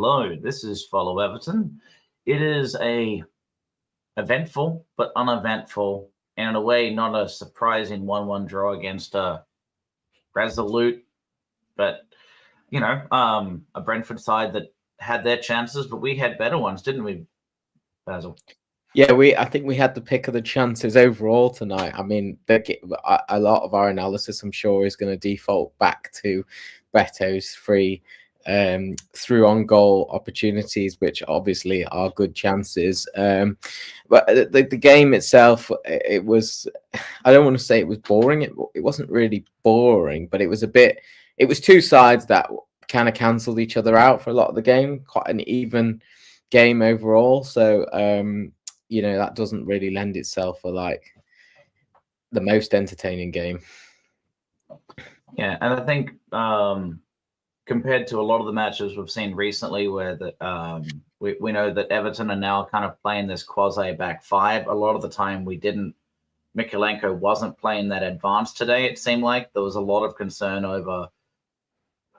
Hello, this is Follow Everton. It is a eventful but uneventful, and in a way not a surprising 1-1 draw against a resolute, but a Brentford side that had their chances, but we had better ones, didn't we, Basil? Yeah, I think we had the pick of the chances overall tonight. I mean, a lot of our analysis, I'm sure, is going to default back to Beto's three through on goal opportunities, which obviously are good chances. But the game itself, it was, I don't want to say it was boring. It wasn't really boring, but it was two sides that kind of cancelled each other out for a lot of the game. Quite an even game overall. So, that doesn't really lend itself for like the most entertaining game. Yeah, and I think compared to a lot of the matches we've seen recently, where we know that Everton are now kind of playing this quasi back five. A lot of the time we didn't. Mykolenko wasn't playing that advanced today. It seemed like there was a lot of concern over.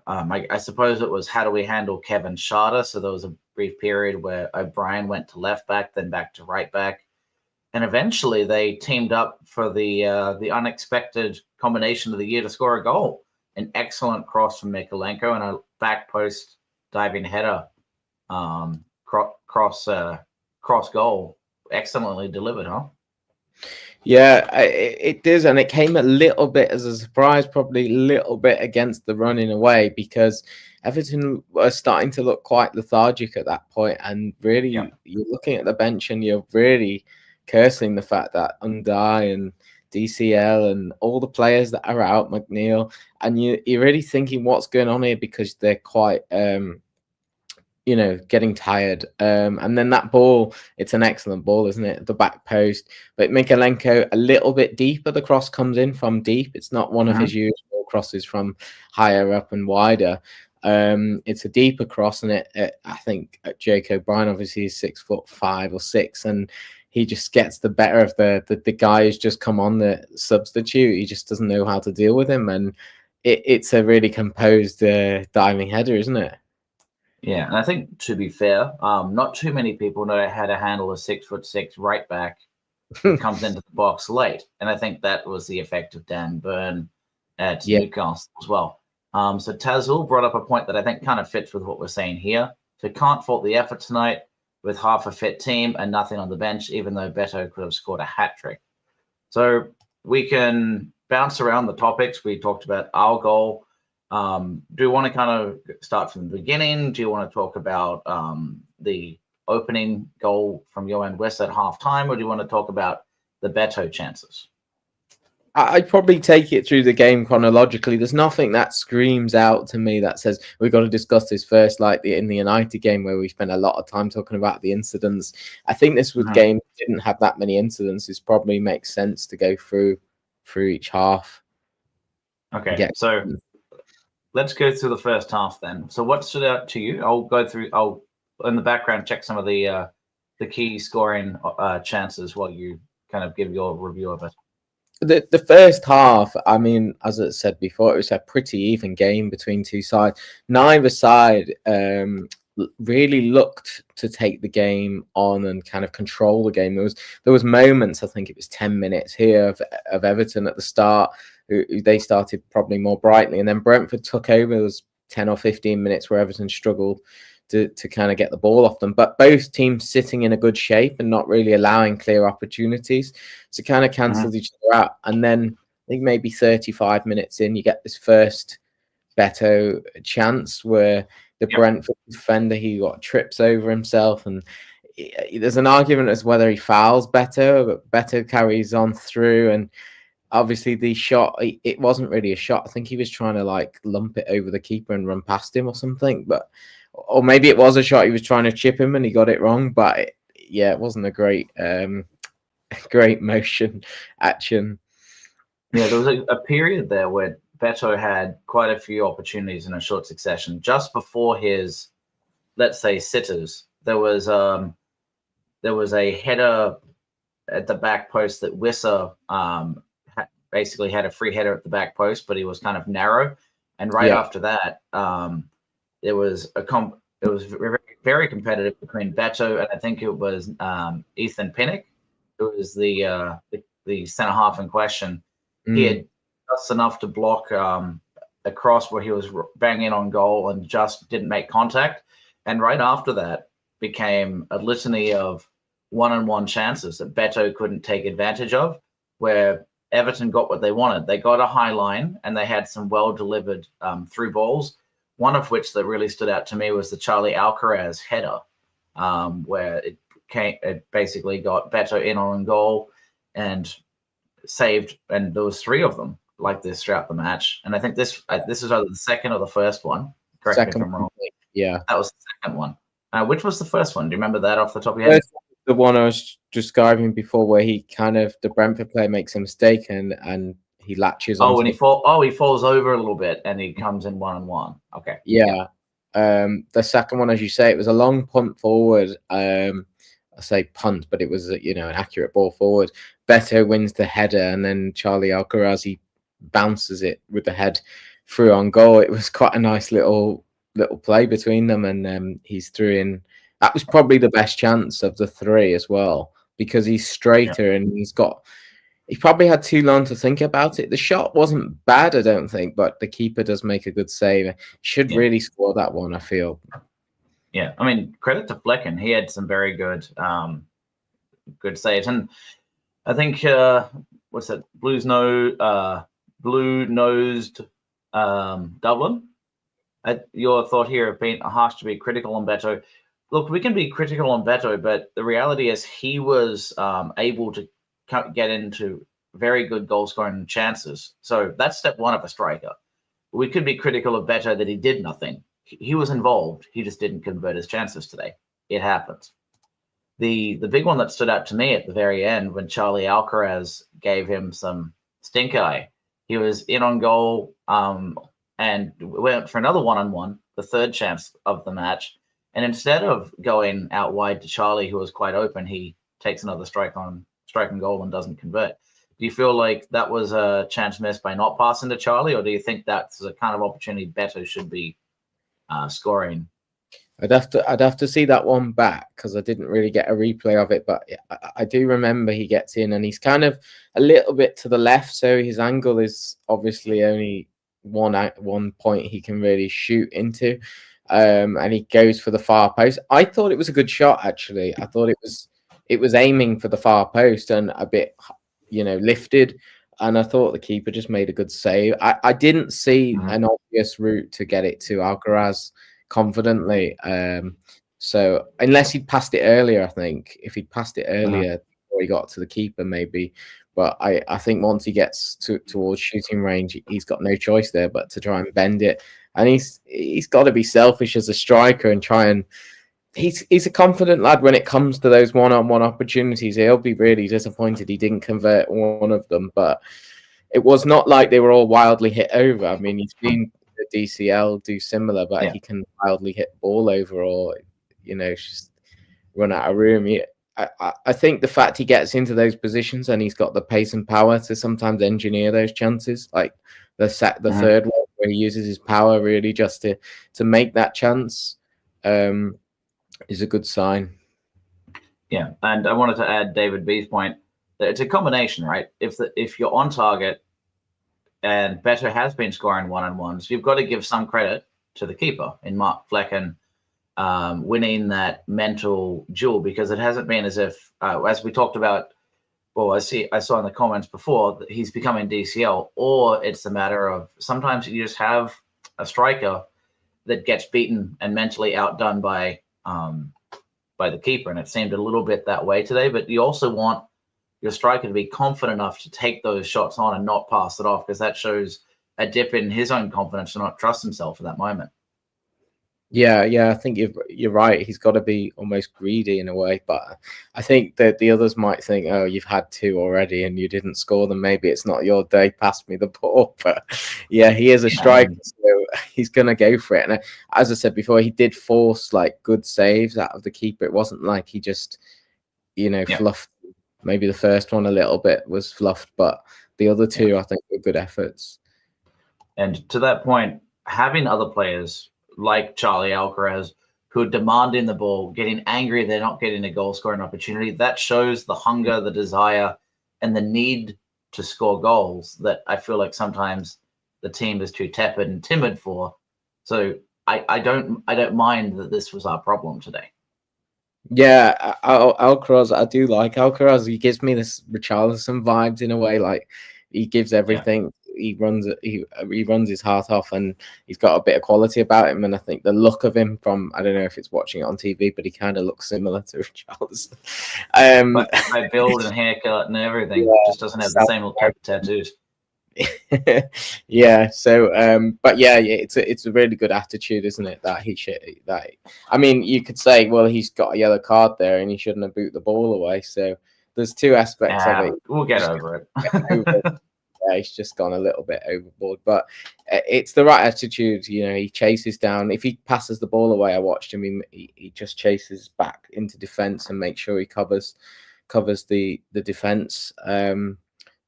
I suppose it was how do we handle Kevin Schade? So there was a brief period where O'Brien went to left back, then back to right back, and eventually they teamed up for the unexpected combination of the year to score a goal. An excellent cross from Mykolenko and a back post diving header, cross goal, excellently delivered, huh? Yeah, it does, and it came a little bit as a surprise, probably a little bit against the run in a way, because Everton were starting to look quite lethargic at that point, and really, you're looking at the bench and you're really cursing the fact that Undai and DCL and all the players that are out, McNeil, and you're really thinking what's going on here, because they're quite getting tired. And then that ball, it's an excellent ball, isn't it? The back post. But Mykolenko, a little bit deeper. The cross comes in from deep. It's not one of his usual crosses from higher up and wider. It's a deeper cross, and I think Jake O'Brien obviously is 6'5" or 6", and he just gets the better of the guy who's just come on, the substitute. He just doesn't know how to deal with him, and it's a really composed diving header, isn't it? Yeah, and I think, to be fair, not too many people know how to handle a 6'6" right back who comes into the box late, and I think that was the effect of Dan Burn at Newcastle as well. So Tazul brought up a point that I think kind of fits with what we're saying here. So can't fault the effort tonight with half a fit team and nothing on the bench, even though Beto could have scored a hat trick. So we can bounce around the topics. We talked about our goal. Do you want to kind of start from the beginning? Do you want to talk about the opening goal from Johan West at halftime, or do you want to talk about the Beto chances? I'd probably take it through the game chronologically. There's nothing that screams out to me that says we've got to discuss this first, like in the United game where we spent a lot of time talking about the incidents. I think this was game didn't have that many incidents. It probably makes sense to go through each half. Okay, so let's go through the first half then. So what stood out to you? I'll in the background check some of the key scoring chances while you kind of give your review of it. The first half, I mean, as I said before, it was a pretty even game between two sides. Neither side really looked to take the game on and kind of control the game. There was moments, I think it was 10 minutes here of Everton at the start. They started probably more brightly, and then Brentford took over. There was 10 or 15 minutes where Everton struggled to kind of get the ball off them, but both teams sitting in a good shape and not really allowing clear opportunities, so kind of cancelled each other out. And then I think maybe 35 minutes in, you get this first Beto chance where the Brentford defender, he trips over himself, and there's an argument as whether he fouls Beto, but Beto carries on through, and obviously the shot, it wasn't really a shot. I think he was trying to like lump it over the keeper and run past him or something, or maybe it was a shot. He was trying to chip him and he got it wrong. But it wasn't a great motion action. Yeah, there was a period there where Beto had quite a few opportunities in a short succession. Just before his, let's say, sitters, there was a header at the back post that Wissa basically had a free header at the back post, but he was kind of narrow. And after that, there was it was very, very competitive between Beto and I think it was Ethan Pinnock, who was the centre half in question. He had just enough to block a cross where he was banging on goal and just didn't make contact. And right after that became a litany of one-on-one chances that Beto couldn't take advantage of, where Everton got what they wanted. They got a high line and they had some well-delivered through balls, one of which that really stood out to me was the Charlie Alcaraz header, where it basically got Beto in on goal and saved, and there was 3 of them like this throughout the match. And I think this is either the second or the first one. Correct me if I'm wrong. Yeah, that was the second one. Which was the first one? Do you remember that off the top of your head? The one I was describing before, where he kind of the Brentford player makes a mistake and he latches on. And he falls over a little bit and he comes in 1-on-1. Okay. Yeah. The second one, as you say, it was a long punt forward. I say punt, but it was an accurate ball forward. Beto wins the header, and then Charlie Alcaraz, he bounces it with the head through on goal. It was quite a nice little play between them, and he's through in. That was probably the best chance of the 3 as well, because he's straighter and he probably had too long to think about it. The shot wasn't bad, I don't think, but the keeper does make a good save. Should really score that one, I feel. Yeah, I mean, credit to Flecken. He had some very good saves. And I think, what's that, blue-nosed Dublin? Your thought here of being harsh to be critical on Beto. Look, we can be critical on Beto, but the reality is he was able to get into very good goal-scoring chances. So that's step 1 of a striker. We could be critical of Beto that he did nothing. He was involved. He just didn't convert his chances today. It happens. The big one that stood out to me at the very end, when Charlie Alcaraz gave him some stink eye, he was in on goal and went for another 1-on-1, the 3rd chance of the match. And instead of going out wide to Charlie, who was quite open, he takes another strike on goal and doesn't convert. Do you feel like that was a chance missed by not passing to Charlie, or do you think that's the kind of opportunity Beto should be scoring? I'd have to see that one back, because I didn't really get a replay of it, but I do remember he gets in and he's kind of a little bit to the left, so his angle is obviously only one point he can really shoot into, and he goes for the far post. I thought it was a good shot, actually. I thought it was aiming for the far post and a bit lifted, and I thought the keeper just made a good save. I didn't see an obvious route to get it to Alcaraz confidently, so unless he'd passed it earlier, I think if he'd passed it earlier before he got to the keeper, maybe. But I think once he gets towards shooting range, he's got no choice there but to try and bend it, and he's got to be selfish as a striker and try and. He's a confident lad when it comes to those one-on-one opportunities. He'll be really disappointed he didn't convert one of them, but it was not like they were all wildly hit over. I mean, he's seen the DCL do similar, but he can wildly hit ball over, or just run out of room. I think the fact he gets into those positions and he's got the pace and power to sometimes engineer those chances, like the third one where he uses his power really just to make that chance. Is a good sign. Yeah, and I wanted to add David B's point that it's a combination, right? If you're on target and Beto has been scoring 1-on-1s, you've got to give some credit to the keeper in Mark Flecken winning that mental duel, because it hasn't been as if, as we talked about, I saw in the comments before, that he's becoming DCL, or it's a matter of sometimes you just have a striker that gets beaten and mentally outdone by the keeper, and it seemed a little bit that way today. But you also want your striker to be confident enough to take those shots on and not pass it off, because that shows a dip in his own confidence to not trust himself at that moment. Yeah, I think you're right. He's got to be almost greedy in a way, but I think that the others might think, oh, you've had 2 already and you didn't score them. Maybe it's not your day. Pass me the ball. But yeah, he is a striker, so he's gonna go for it. And as I said before, he did force like good saves out of the keeper. It wasn't like he just fluffed. Maybe the first one a little bit was fluffed, but the other 2 I think were good efforts. And to that point, having other players like Charlie Alcaraz who are demanding the ball, getting angry they're not getting a goal scoring opportunity. That shows the hunger, the desire, and the need to score goals that I feel like sometimes the team is too tepid and timid for. So I don't mind that this was our problem today. Yeah, Alcaraz, I do like Alcaraz. He gives me this Richarlison vibes in a way. Like he gives everything. He runs his heart off, and he's got a bit of quality about him. And I think the look of him from, I don't know if it's watching it on TV, but he kind of looks similar to Richarlison. By build and haircut and everything, just doesn't have the same type of tattoos. Yeah, so but yeah, it's a really good attitude, isn't it, that I mean, you could say, well, he's got a yellow card there and he shouldn't have boot the ball away. So there's two aspects of it. We'll get over it. Yeah, he's just gone a little bit overboard, but it's the right attitude. You know, he chases down. If he passes the ball away, I watched him. He just chases back into defense and makes sure he covers the defense. You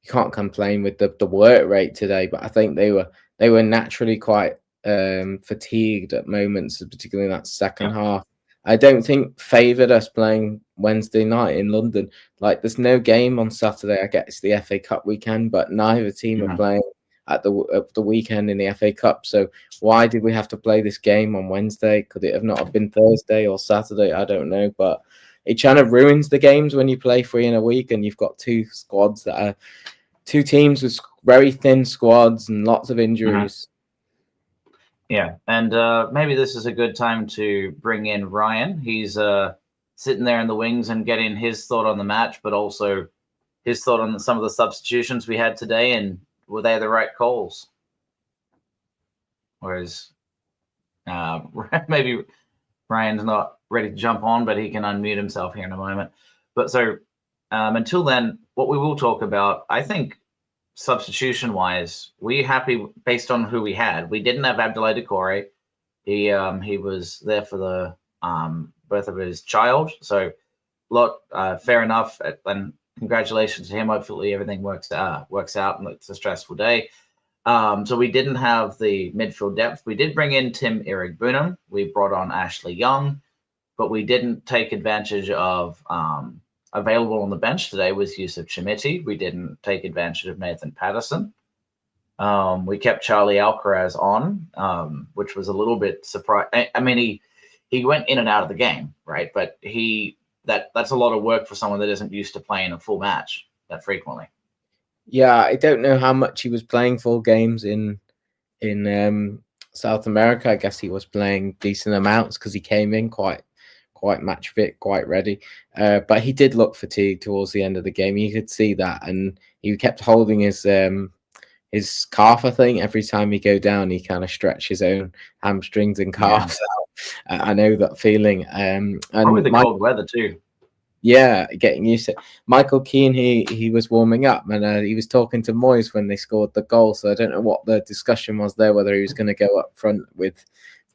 can't complain with the work rate today, but I think they were naturally quite fatigued at moments, particularly in that second half. I don't think favoured us playing Wednesday night in London. Like, there's no game on Saturday. I guess it's the FA Cup weekend, but neither team are playing at the weekend in the FA Cup. So why did we have to play this game on Wednesday? Could it have not have been Thursday or Saturday? I don't know, but it kind of ruins the games when you play 3 in a week and you've got two squads that are two teams with very thin squads and lots of injuries. Yeah, and maybe this is a good time to bring in Ryan. He's sitting there in the wings and getting his thought on the match, but also his thought on some of the substitutions we had today, and were they the right calls? Whereas maybe Ryan's not ready to jump on, but he can unmute himself here in a moment. But so until then, what we will talk about, I think, substitution-wise, we happy based on who we had. We didn't have Abdoulaye Doucouré. He was there for the birth of his child, so fair enough. And congratulations to him. Hopefully everything works out, and it's a stressful day. So we didn't have the midfield depth. We did bring in Tim Irigbunam. We brought on Ashley Young, but we didn't take advantage of available on the bench today was Yusuf Chimiti. We didn't take advantage of Nathan Patterson. We kept Charlie Alcaraz on, which was a little bit surprising. I mean, he went in and out of the game, right? But that's a lot of work for someone that isn't used to playing a full match that frequently. Yeah, I don't know how much he was playing full games in South America. I guess he was playing decent amounts because he came in quite match fit, quite ready. But he did look fatigued towards the end of the game. You could see that, and he kept holding his calf. I think every time he go down, he kind of stretch his own hamstrings and calves out. I know that feeling. And probably the cold weather too. Yeah, getting used to it. Michael Keane, he was warming up, and he was talking to Moyes when they scored the goal. So I don't know what the discussion was there, whether he was going to go up front with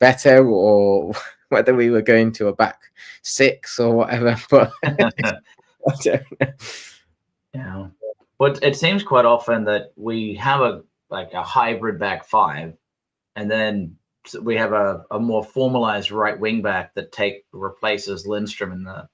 Beto or whether we were going to a back six or whatever. But I don't know. Yeah, but it seems quite often that we have a hybrid back five, and then we have a more formalized right wing back that replaces Lindstrom in the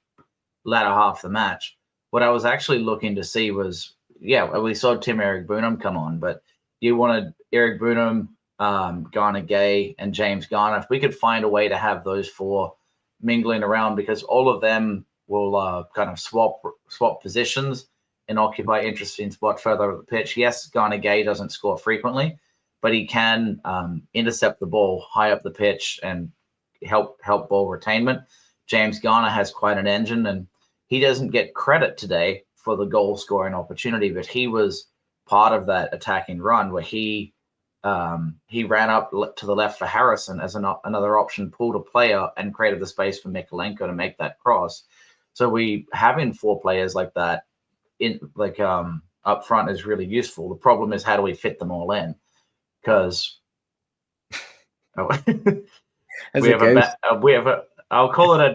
latter half of the match. What I was actually looking to see was, we saw Tim Irigbunam come on, but you wanted Irigbunam, Garner Gay, and James Garner. If we could find a way to have those four mingling around, because all of them will kind of swap positions and occupy interesting spot further up the pitch. Yes, Garner Gay doesn't score frequently, but he can intercept the ball high up the pitch and help ball retainment. James Garner has quite an engine, and he doesn't get credit today for the goal scoring opportunity, but he was part of that attacking run where he ran up to the left for Harrison as another option, pulled a player and created the space for Mikalenko to make that cross. So having four players like that up front is really useful. The problem is, how do we fit them all in? Because we have a I'll call it a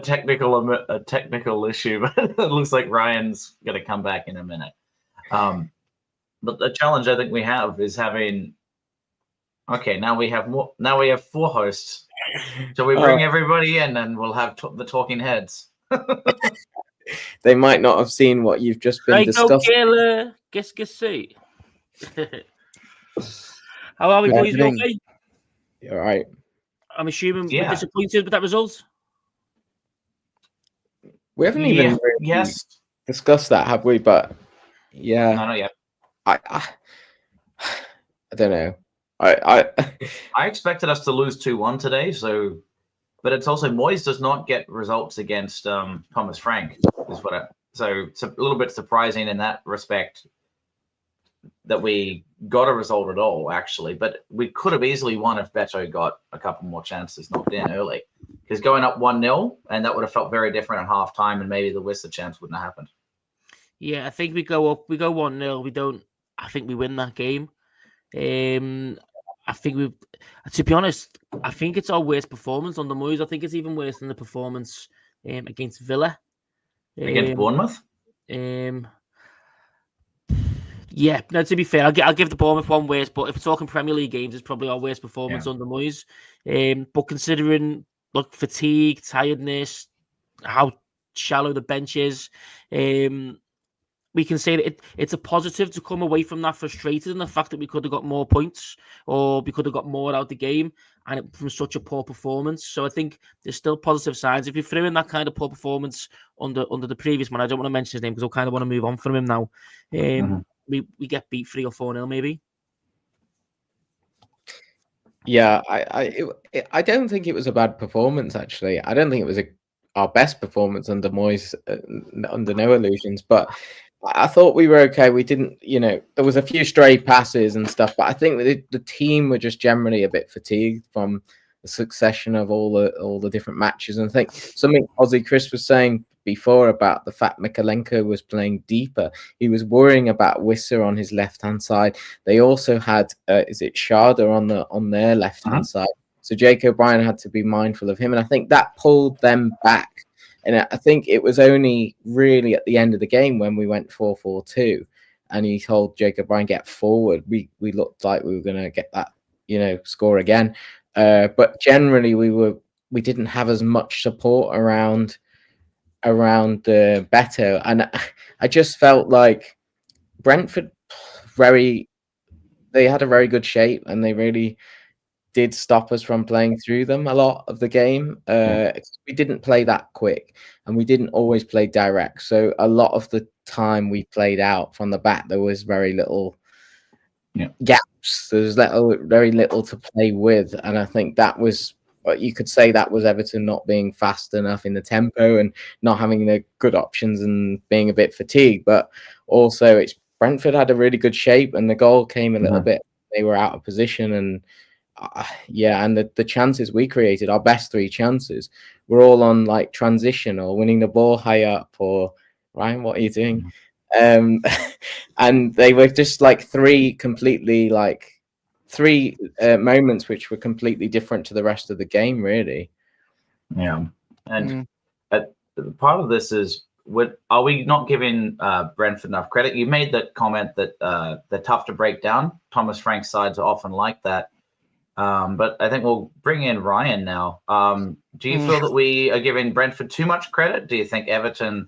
technical issue, but it looks like Ryan's going to come back in a minute. But the challenge I think we have is having. Okay, now we have more. Now we have four hosts Shall we bring everybody in and we'll have the talking heads? They might not have seen what you've just been Right, discussing. killer. Guess see. How are we, boys? You okay? All right. I'm assuming we're disappointed with that result. We haven't even discussed that, have we? But yeah, no, not yet. I don't know. I expected us to lose 2-1 today, but it's also Moyes does not get results against Thomas Frank, so it's a little bit surprising in that respect that we got a result at all, actually. But we could have easily won if Beto got a couple more chances knocked in early. Because going up 1-0, and that would have felt very different at half time, and maybe the Whistler chance wouldn't have happened. Yeah, I think we go 1-0. I think we win that game. I think to be honest, I think it's our worst performance on the Moyes. I think it's even worse than the performance against Villa. Against Bournemouth? Yeah, no, to be fair, I'll give the Bournemouth one worst, but if we're talking Premier League games, it's probably our worst performance under Moyes. But considering, fatigue, tiredness, how shallow the bench is, we can say that it's a positive to come away from that frustrated, and the fact that we could have got more points or we could have got more out of the game and from such a poor performance. So I think there's still positive signs. If you threw in that kind of poor performance under the previous man, I don't want to mention his name because I kind of want to move on from him now. We get beat 3 or 4-0 maybe. Yeah, I don't think it was a bad performance, actually. I don't think it was our best performance under Moyes, under no illusions, but I thought we were okay. We didn't, there was a few stray passes and stuff, but I think the team were just generally a bit fatigued from the succession of all the different matches. And I think something Aussie Chris was saying before about the fact Mikalenko was playing deeper. He was worrying about Wissa on his left-hand side. They also had, is it Sharda on their left-hand side? So Jake O'Brien had to be mindful of him. And I think that pulled them back. And I think it was only really at the end of the game when we went 4-4-2 and he told Jake O'Brien, get forward. We looked like we were going to get that, score again. But generally we didn't have as much support around Beto. And I just felt like Brentford they had a very good shape and they really did stop us from playing through them a lot of the game. We didn't play that quick and we didn't always play direct. So a lot of the time we played out from the back, there was very little gaps. There was very little to play with. And I think that was, you could say that was Everton not being fast enough in the tempo and not having the good options and being a bit fatigued. But also Brentford had a really good shape and the goal came a little bit, they were out of position and and the chances we created, our best 3 chances, were all on like transition or winning the ball high up or Ryan, what are you doing? And they were just like 3 moments which were completely different to the rest of the game, really. Yeah, and part of this is, are we not giving Brentford enough credit? You made that comment that they're tough to break down. Thomas Frank's sides are often like that. But I think we'll bring in Ryan now. Do you feel that we are giving Brentford too much credit? Do you think Everton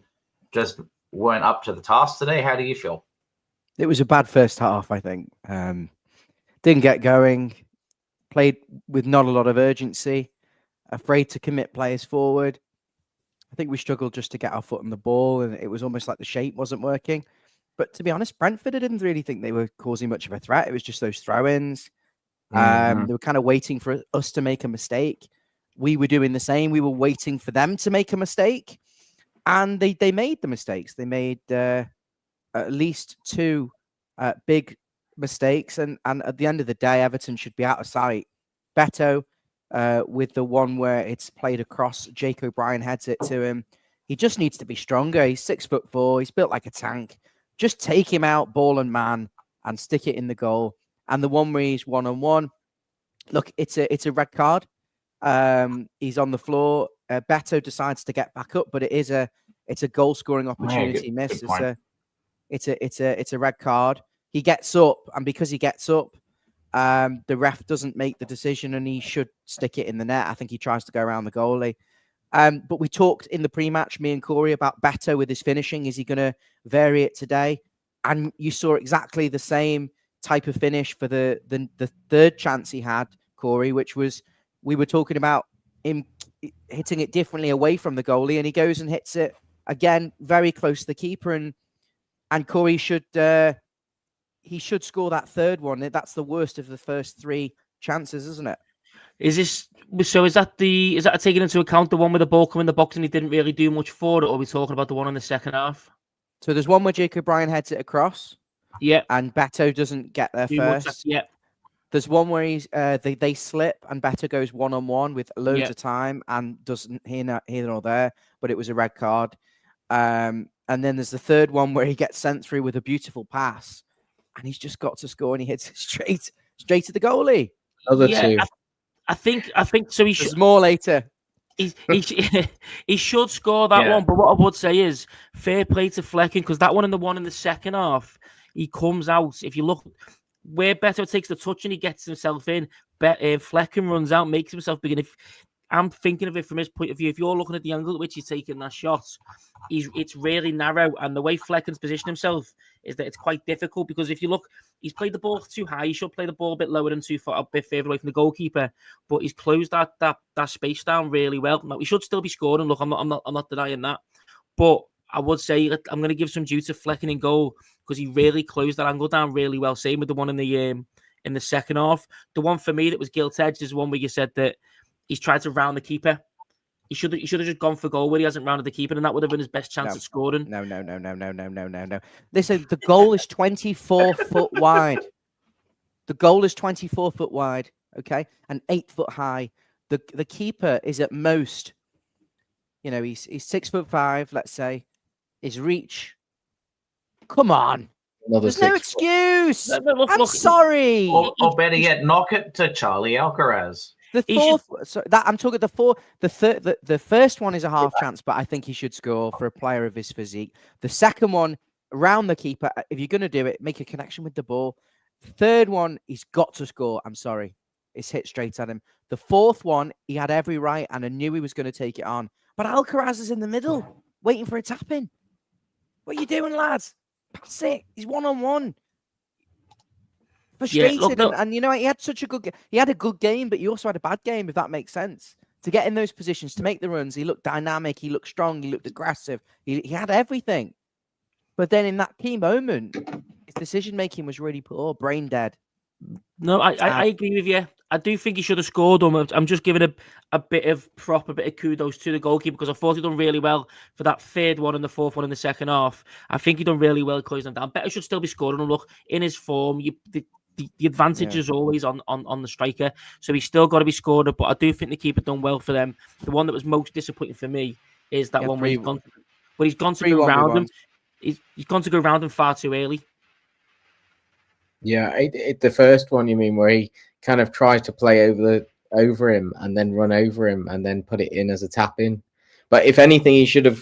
just weren't up to the task today? How do you feel? It was a bad first half, I think. Didn't get going, played with not a lot of urgency, afraid to commit players forward. I think we struggled just to get our foot on the ball, and it was almost like the shape wasn't working. But to be honest, Brentford, I didn't really think they were causing much of a threat. It was just those throw-ins. They were kind of waiting for us to make a mistake. We were doing the same. We were waiting for them to make a mistake. And they made the mistakes. They made at least 2 big mistakes. And at the end of the day, Everton should be out of sight. Beto, with the one where it's played across, Jake O'Brien heads it to him. He just needs to be stronger. He's 6'4". He's built like a tank. Just take him out, ball and man, and stick it in the goal. And the one where he's 1-on-1, look, it's a red card. He's on the floor. Beto decides to get back up, but it's a goal scoring opportunity miss. It's a red card. He gets up, and because he gets up, The ref doesn't make the decision, and he should stick it in the net. I think he tries to go around the goalie. But we talked in the pre-match, me and Corey, about Beto with his finishing. Is he going to vary it today? And you saw exactly the same type of finish for the third chance he had, Corey, which was, we were talking about him hitting it differently away from the goalie, and he goes and hits it again very close to the keeper. And Corey should score that third one. That's the worst of the first three chances, isn't it? Is that taking into account the one with the ball coming in the box and he didn't really do much for it, or are we talking about the one in the second half? So there's one where Jacob Bryan heads it across. Yeah. And Beto doesn't get there first. Yeah. There's one where they slip and Beto goes one-on-one with loads of time and doesn't here nor there, but it was a red card. And then there's the third one where he gets sent through with a beautiful pass, and he's just got to score, and he hits it straight to the goalie. Other two. I think so. There's more later. He should score that one, but what I would say is fair play to Flecken, because that one and the one in the second half, he comes out. If you look where Beto takes the touch and he gets himself in, Flecken runs out, makes himself big. And if I'm thinking of it from his point of view, if you're looking at the angle at which he's taking that shot, it's really narrow, and the way Flecken's positioned himself is that it's quite difficult, because if you look, he's played the ball too high. He should play the ball a bit lower and too far, a bit further away from the goalkeeper, but he's closed that space down really well. Now, he should still be scoring. Look, I'm not denying that, but I would say I'm going to give some due to Flecken in goal, because he really closed that angle down really well. Same with the one in the second half. The one for me that was gilt-edged is one where you said that he's tried to round the keeper. He should have just gone for goal where he hasn't rounded the keeper, and that would have been his best chance at scoring. No. Listen, the goal is 24 foot wide. The goal is 24 foot wide, okay, and 8 foot high. The keeper is at most, he's 6'5", let's say. His reach. Come on. There's no excuse. I'm sorry. Or better yet, knock it to Charlie Alcaraz. I'm talking the first one is a half chance, but I think he should score for a player of his physique. The second one, around the keeper, if you're going to do it, make a connection with the ball. Third one, he's got to score. I'm sorry. It's hit straight at him. The fourth one, he had every right, and I knew he was going to take it on. But Alcaraz is in the middle, waiting for a tap in. What are you doing, lads? Pass it. He's one-on-one. Frustrated, and he had such a good. He had a good game, but he also had a bad game, if that makes sense. To get in those positions, to make the runs, he looked dynamic, he looked strong, he looked aggressive. He had everything, but then in that key moment, his decision making was really poor, brain dead. No, I agree with you. I do think he should have scored. I'm just giving a bit of kudos to the goalkeeper, because I thought he done really well for that third one and the fourth one in the second half. I think he done really well closing them down. Beto should still be scoring. And look, in his form, the advantage is always on the striker, so he's still got to be scored. But I do think the keeper done well for them. The one that was most disappointing for me is that one where he's gone to go around him. He's gone to go around him far too early. Yeah, the first one, you mean, where he kind of tried to play over him and then run over him and then put it in as a tap in. But if anything, he should have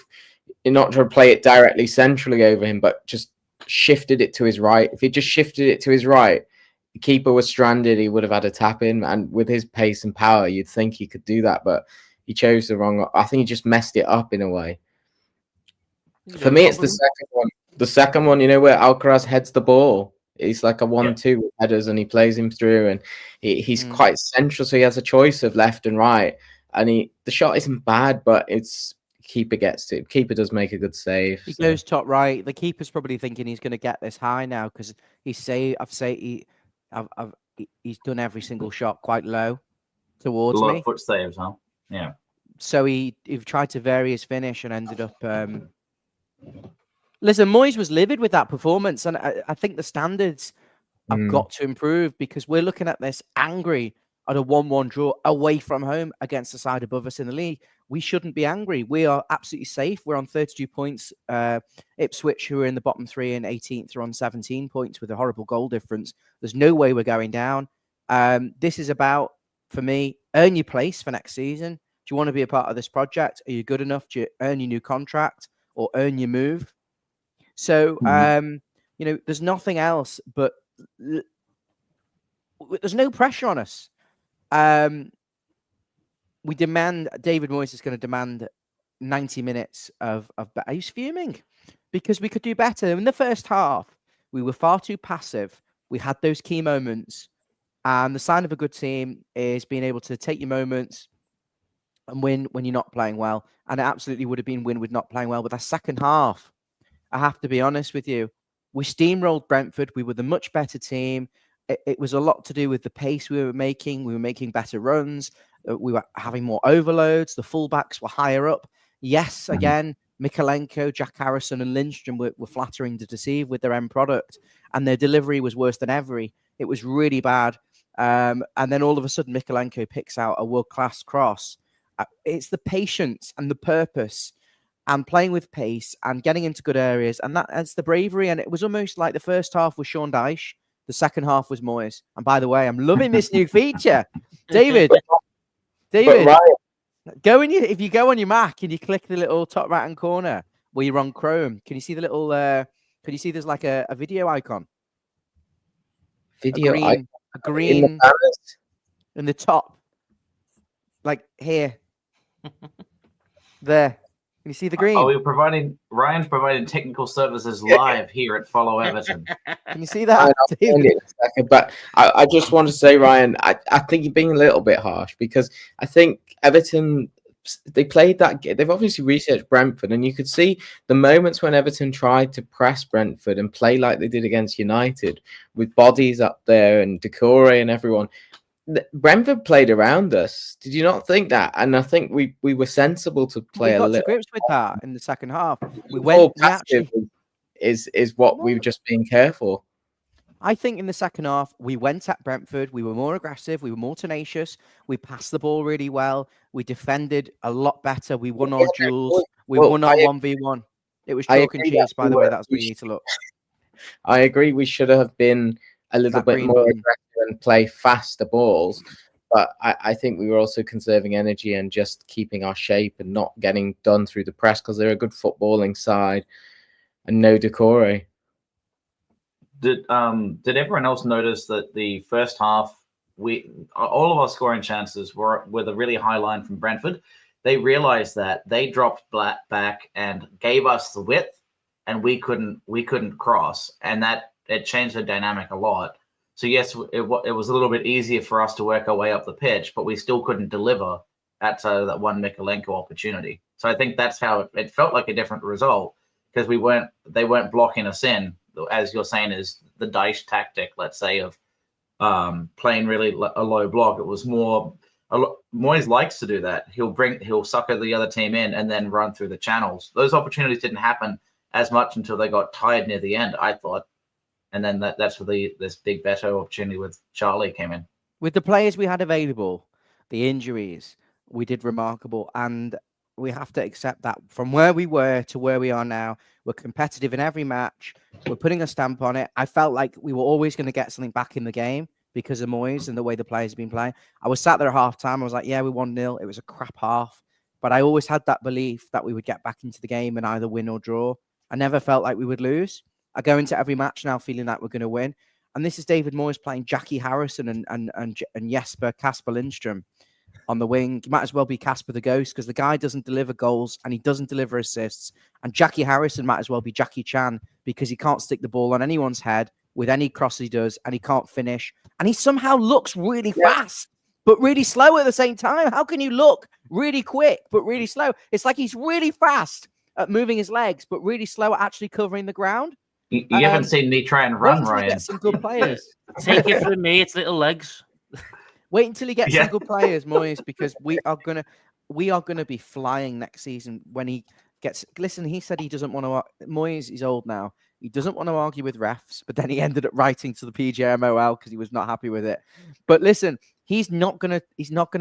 not tried to play it directly centrally over him, but just shifted it to his right. If he just shifted it to his right, the keeper was stranded, he would have had a tap in. And with his pace and power, you'd think he could do that, but he chose the wrong. I think he just messed it up in a way. For me, it's the second one. The second one, where Alcaraz heads the ball. He's like a 1-2 with headers, and he plays him through, and he's quite central, so he has a choice of left and right. And the shot isn't bad, but keeper gets to it. Keeper does make a good save. He goes top right. The keeper's probably thinking he's going to get this high now, because he's done every single shot quite low towards me. A lot of foot saves, huh? Yeah. So he tried to vary his finish and ended up. Listen, Moyes was livid with that performance, and I think the standards have got to improve, because we're looking at this angry at a 1-1 draw away from home against the side above us in the league. We shouldn't be angry. We are absolutely safe. We're on 32 points. Ipswich, who are in the bottom 3 and 18th, are on 17 points with a horrible goal difference. There's no way we're going down. This is about, for me, earn your place for next season. Do you want to be a part of this project? Are you good enough to earn your new contract or earn your move? So, there's nothing else, but there's no pressure on us. We demand, David Moyes is going to demand 90 minutes of he's fuming because we could do better. In the first half, we were far too passive. We had those key moments. And the sign of a good team is being able to take your moments and win when you're not playing well. And it absolutely would have been win with not playing well. But that second half, I have to be honest with you, we steamrolled Brentford. We were the much better team. It was a lot to do with the pace we were making. We were making better runs. We were having more overloads. The fullbacks were higher up. Yes, again, Mikalenko, Jack Harrison and Lindstrom were flattering to deceive with their end product. And their delivery was worse than ever. It was really bad. And then all of a sudden, Mikalenko picks out a world-class cross. It's the patience and the purpose and playing with pace and getting into good areas. And that's the bravery. And it was almost like the first half was Sean Dyche. The second half was Moyes. And by the way, I'm loving this new feature. David, if you go on your Mac and you click the little top right-hand corner where you're on Chrome, can you see the little, can you see there's like a video icon? Video a green in the top, like here. There. Can you see the green? Oh, Ryan's providing technical services live here at Follow Everton. Can you see that? But I just want to say, Ryan, I think you're being a little bit harsh because I think Everton, they played that game. They've obviously researched Brentford, and you could see the moments when Everton tried to press Brentford and play like they did against United with bodies up there and Decore and everyone. Brentford played around us. Did you not think that? And I think we were sensible to play a little. We got to grips with that in the second half. We went passive is what we were just being careful. I think in the second half, we went at Brentford. We were more aggressive. We were more tenacious. We passed the ball really well. We defended a lot better. We won our duels. We won our 1v1. It was chalk and cheese, by the way. That's where you need to look. I agree. We should have been a little bit more aggressive and play faster balls. But I think we were also conserving energy and just keeping our shape and not getting done through the press because they're a good footballing side and no Decore. Did everyone else notice that the first half, all of our scoring chances were with a really high line from Brentford? They realized that they dropped back and gave us the width, and we couldn't cross, and that it changed the dynamic a lot. So yes, it was a little bit easier for us to work our way up the pitch, but we still couldn't deliver outside of that one Mikalenko opportunity. So I think that's how it felt like a different result because they weren't blocking us in, as you're saying, is the Dyche tactic, let's say, of playing really a low block. It was more. Moyes likes to do that. He'll sucker the other team in and then run through the channels. Those opportunities didn't happen as much until they got tired near the end, I thought. And then that's where this big Beto opportunity with Charlie came in. With the players we had available, the injuries, we did remarkable. And we have to accept that from where we were to where we are now, we're competitive in every match. We're putting a stamp on it. I felt like we were always going to get something back in the game because of Moyes and the way the players have been playing. I was sat there at half-time. I was like, yeah, we 1-0. It was a crap half. But I always had that belief that we would get back into the game and either win or draw. I never felt like we would lose. I go into every match now feeling like we're going to win. And this is David Moyes playing Jackie Harrison and Casper Lindstrom on the wing. He might as well be Casper the Ghost because the guy doesn't deliver goals and he doesn't deliver assists. And Jackie Harrison might as well be Jackie Chan because he can't stick the ball on anyone's head with any cross he does and he can't finish. And he somehow looks really fast, but really slow at the same time. How can you look really quick, but really slow? It's like he's really fast at moving his legs, but really slow at actually covering the ground. You haven't seen me try and run, Ryan. Get some good players. Take it from me, it's little legs. Wait until he gets some good players, Moyes, because we are gonna be flying next season when he gets. Listen, he said he doesn't want to. Moyes is old now. He doesn't want to argue with refs, but then he ended up writing to the PGMOL because he was not happy with it. But listen, he's not gonna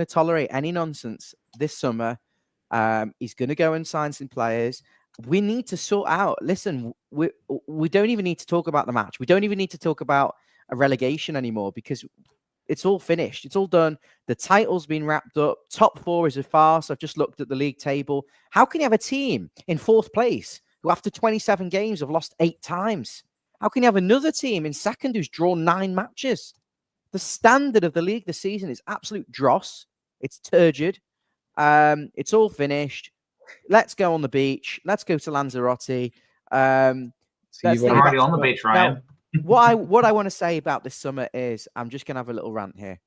tolerate any nonsense this summer. He's gonna go and sign some players. We need to sort out. Listen, we don't even need to talk about the match. We don't even need to talk about a relegation anymore because it's all finished. It's all done. The title's been wrapped up. Top 4 is a farce. I've just looked at the league table. How can you have a team in 4th place who after 27 games have lost 8 times? How can you have another team in 2nd who's drawn 9 matches? The standard of the league this season is absolute dross. It's turgid. It's all finished. Let's go on the beach. Let's go to Lanzarote. I'm already on the beach, Ryan. Now, what I want to say about this summer is, I'm just going to have a little rant here.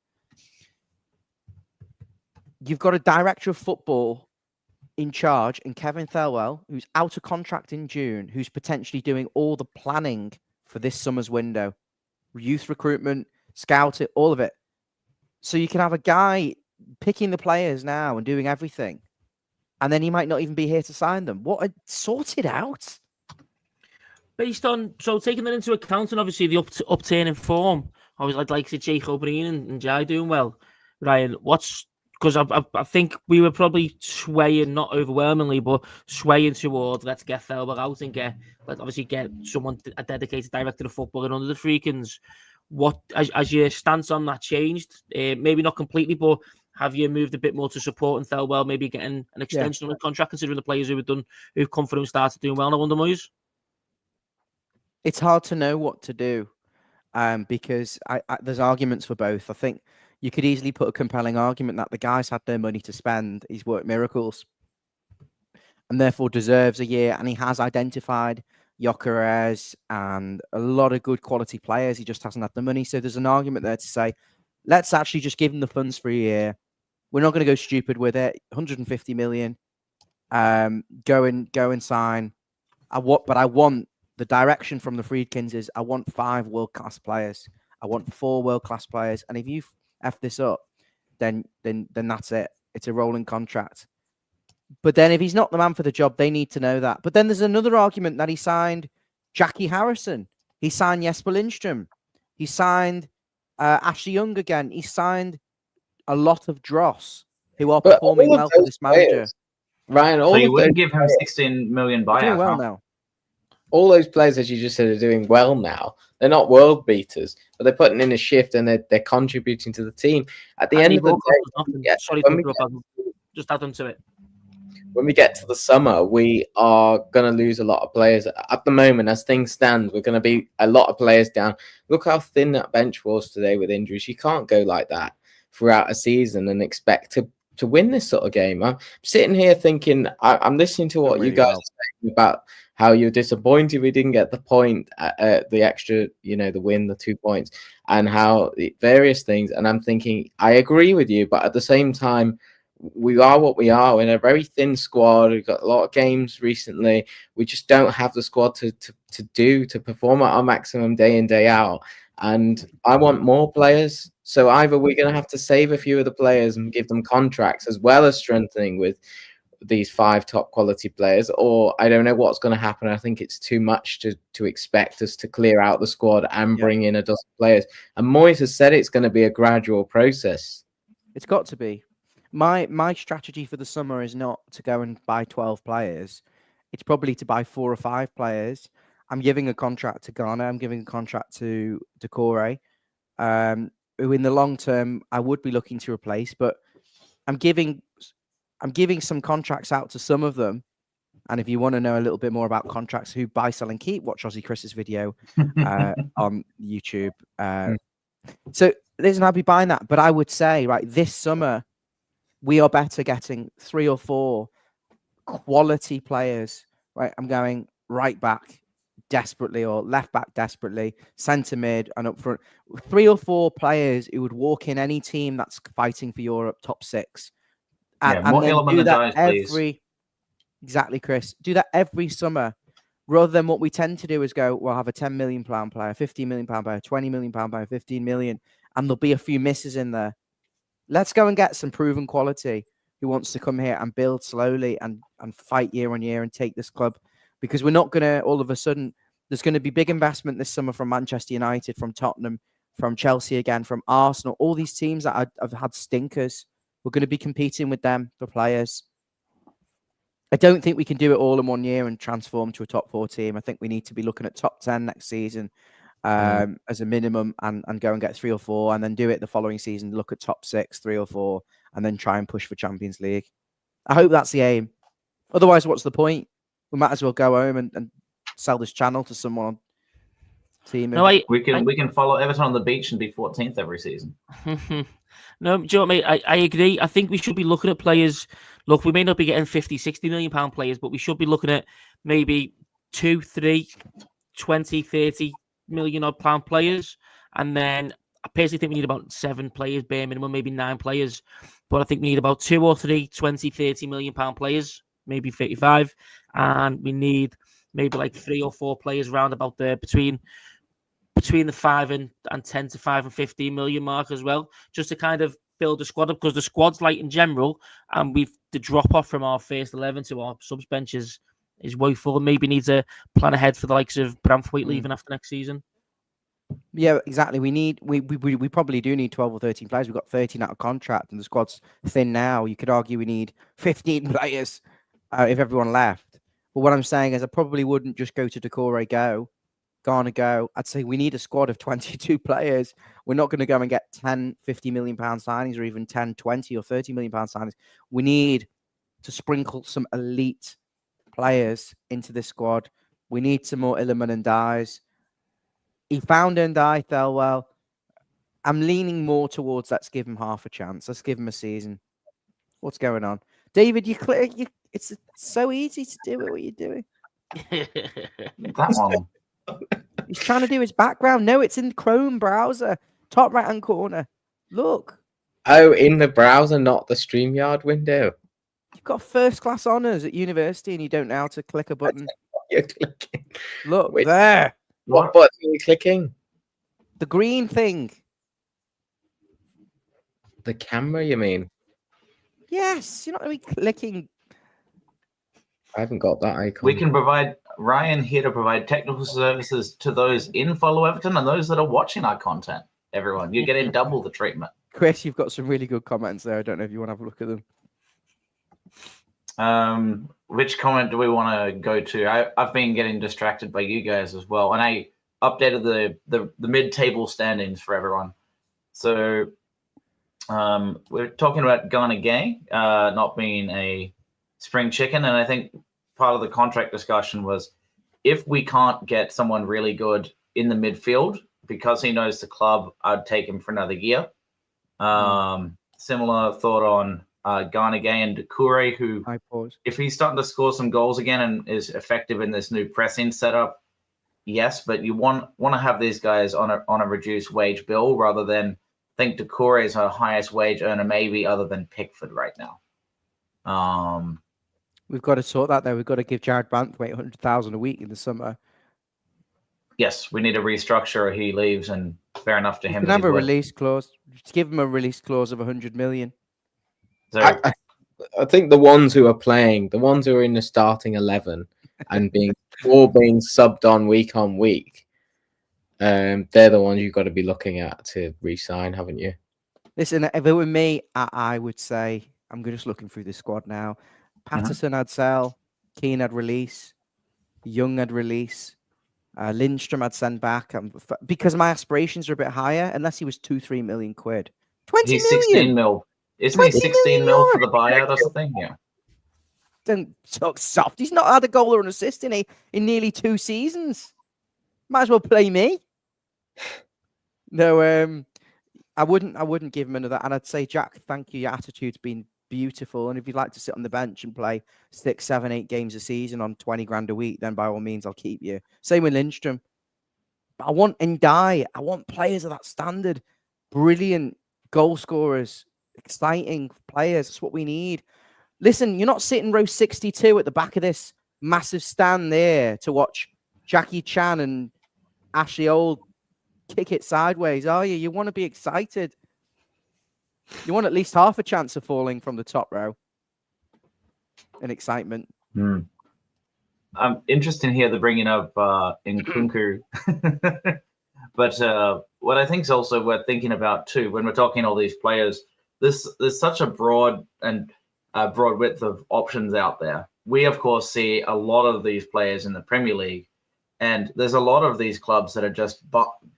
You've got a director of football in charge in Kevin Thelwell, who's out of contract in June, who's potentially doing all the planning for this summer's window, youth recruitment, scouting, all of it. So you can have a guy picking the players now and doing everything, and then he might not even be here to sign them. Sort it out. Based on, so taking that into account, and obviously the upturn in form, I'd like to see Jake O'Brien and Jai doing well. Ryan, because I think we were probably swaying, not overwhelmingly, but swaying towards let's get Thelwell out and get someone, a dedicated director of football and under the Freakins. What as your stance on that changed? Maybe not completely, but have you moved a bit more to supporting Thelwell, maybe getting an extension on the contract, considering the players who've come through and started doing well now under Moyes? It's hard to know what to do, because there's arguments for both. I think you could easily put a compelling argument that the guy's had no money to spend. He's worked miracles and therefore deserves a year. And he has identified Gyökeres and a lot of good quality players. He just hasn't had the money. So there's an argument there to say, let's actually just give him the funds for a year. We're not going to go stupid with it. 150 million. Go and sign. But I want the direction from the Friedkins is I want 5 world-class players. I want 4 world-class players. And if you F this up, then that's it. It's a rolling contract. But then if he's not the man for the job, they need to know that. But then there's another argument that he signed Jackie Harrison. He signed Jesper Lindstrom. He signed Ashley Young again. He signed a lot of dross who are performing well for this manager. Ryan, so you wouldn't give him 16 million buyout? Doing well now. All those players, as you just said, are doing well now. They're not world beaters, but they're putting in a shift and they're contributing to the team. At the end of the day, just add them to it. When we get to the summer, we are going to lose a lot of players. At the moment, as things stand, we're going to be a lot of players down. Look how thin that bench was today with injuries. You can't go like that throughout a season and expect to win this sort of game. I'm sitting here thinking, I'm listening to what you guys are saying about how you're disappointed we didn't get the point, the extra, the win, the 2 points, and how various things. And I'm thinking, I agree with you, but at the same time, we are what we are. We're in a very thin squad. We've got a lot of games recently. We just don't have the squad to perform at our maximum day in, day out. And I want more players. So either we're going to have to save a few of the players and give them contracts, as well as strengthening with these 5 top quality players, or I don't know what's going to happen. I think it's too much to expect us to clear out the squad and bring in a dozen players. And Moyes has said it's going to be a gradual process. It's got to be. My strategy for the summer is not to go and buy 12 players. It's probably to buy 4 or 5 players. I'm giving a contract to Ghana. I'm giving a contract to Decore, who in the long term I would be looking to replace. But I'm giving some contracts out to some of them. And if you want to know a little bit more about contracts, who buy, sell, and keep, watch Ozzy Chris's video on YouTube. So listen, I'll be buying that. But I would say, right, this summer, we are better getting 3 or 4 quality players. Right, I'm going right back desperately, or left back desperately, centre mid, and up front. 3 or 4 players who would walk in any team that's fighting for Europe top 6. And more then element do than that guys, please. Exactly, Chris. Do that every summer, rather than what we tend to do is go, well, have a £10 million player, £15 million player, £20 million player, 15 million, and there'll be a few misses in there. Let's go and get some proven quality who wants to come here and build slowly and fight year on year and take this club, because we're not going to all of a sudden. There's going to be big investment this summer from Manchester United, from Tottenham, from Chelsea again, from Arsenal. All these teams that have had stinkers. We're going to be competing with them for players. I don't think we can do it all in one year and transform to a top 4 team. I think we need to be looking at top 10 next season as a minimum, and go and get 3 or 4, and then do it the following season, look at top 6, 3 or 4, and then try and push for Champions League. I hope that's the aim. Otherwise, what's the point? We might as well go home and sell this channel to someone team. No, we can follow Everton on the beach and be 14th every season. No, do you know what, mate? I agree. I think we should be looking at players. Look, we may not be getting 50, 60 million pound players, but we should be looking at maybe 2, 3, 20, 30 million odd pound players. And then I personally think we need about 7 players, bare minimum, maybe 9 players. But I think we need about 2 or 3, 20, 30 million pound players, maybe 35. And we need maybe like 3 or 4 players round about there between the 5 and 10 to 5 and 15 million mark as well, just to kind of build a squad up, because the squad's light in general, and the drop off from our first 11 to our subs benches is woeful, and maybe need to plan ahead for the likes of Brentford leaving after next season. Yeah, exactly. We probably do need 12 or 13 players. We've got 13 out of contract, and the squad's thin now. You could argue we need 15 players if everyone left. But what I'm saying is, I probably wouldn't just go to Decore go. I'd say we need a squad of 22 players. We're not going to go and get 10, 50 million pound signings, or even 10, 20 or 30 million pound signings. We need to sprinkle some elite players into this squad. We need some more Illiman and Dyes. He found Ndai Thelwell. I'm leaning more towards let's give him half a chance. Let's give him a season. What's going on? David, it's so easy to do it. What are you doing? That one. He's trying to do his background. No, it's in Chrome browser. Top right-hand corner. Look. Oh, in the browser, not the StreamYard window. You've got first-class honours at university and you don't know how to click a button. You're clicking. Look, Wait, there. What button are you clicking? The green thing. The camera, you mean? Yes, you're not going to be clicking. I haven't got that icon. We can provide Ryan here to provide technical services to those in Follow Everton and those that are watching our content. Everyone, you're getting double the treatment. Chris, you've got some really good comments there. I don't know if you want to have a look at them. Which comment do we want to go to? I've been getting distracted by you guys as well, and I updated the mid-table standings for everyone. So we're talking about Ghana Gay not being a spring chicken, and I think part of the contract discussion was if we can't get someone really good in the midfield because he knows the club, I'd take him for another year. Similar thought on Ghana Gay and Decore, who, if he's starting to score some goals again and is effective in this new pressing setup, yes, but you want to have these guys on a reduced wage bill rather than think Decore is our highest wage earner maybe other than Pickford right now. We've got to sort that though. We've got to give Jared Banthwaite 100,000 a week in the summer. Yes, we need to restructure or he leaves, and fair enough to him. You can have a release clause. Just give him a release clause of 100 million. So, I think the ones who are playing, the ones who are in the starting 11 and being subbed on week, they're the ones you've got to be looking at to re-sign, haven't you? Listen, if it were me, I would say, I'm just looking through the squad now. Patterson I'd sell, Keane I'd release, Young I'd release, Lindstrom I'd send back, because my aspirations are a bit higher, unless he was 2-3 million quid. 20 he's million. 16 mil. Isn't he 16 mil for the buyout or something? Yeah. Don't talk soft. He's not had a goal or an assist in nearly 2 seasons. Might as well play me. No, I wouldn't give him another. And I'd say, Jack, thank you. Your attitude's been beautiful. And if you'd like to sit on the bench and play 6, 7, 8 games a season on 20 grand a week, then by all means, I'll keep you. Same with Lindstrom. But I want Ndai. I want players of that standard. Brilliant goal scorers. Exciting players. That's what we need. Listen, you're not sitting row 62 at the back of this massive stand there to watch Jackie Chan and Ashley Old kick it sideways, are you? You want to be excited. You want at least half a chance of falling from the top row in excitement. Interesting here, the bringing up Nkunku. But what I think is also worth thinking about too, when we're talking all these players, there's such a broad width of options out there. We, of course, see a lot of these players in the Premier League, and there's a lot of these clubs that are just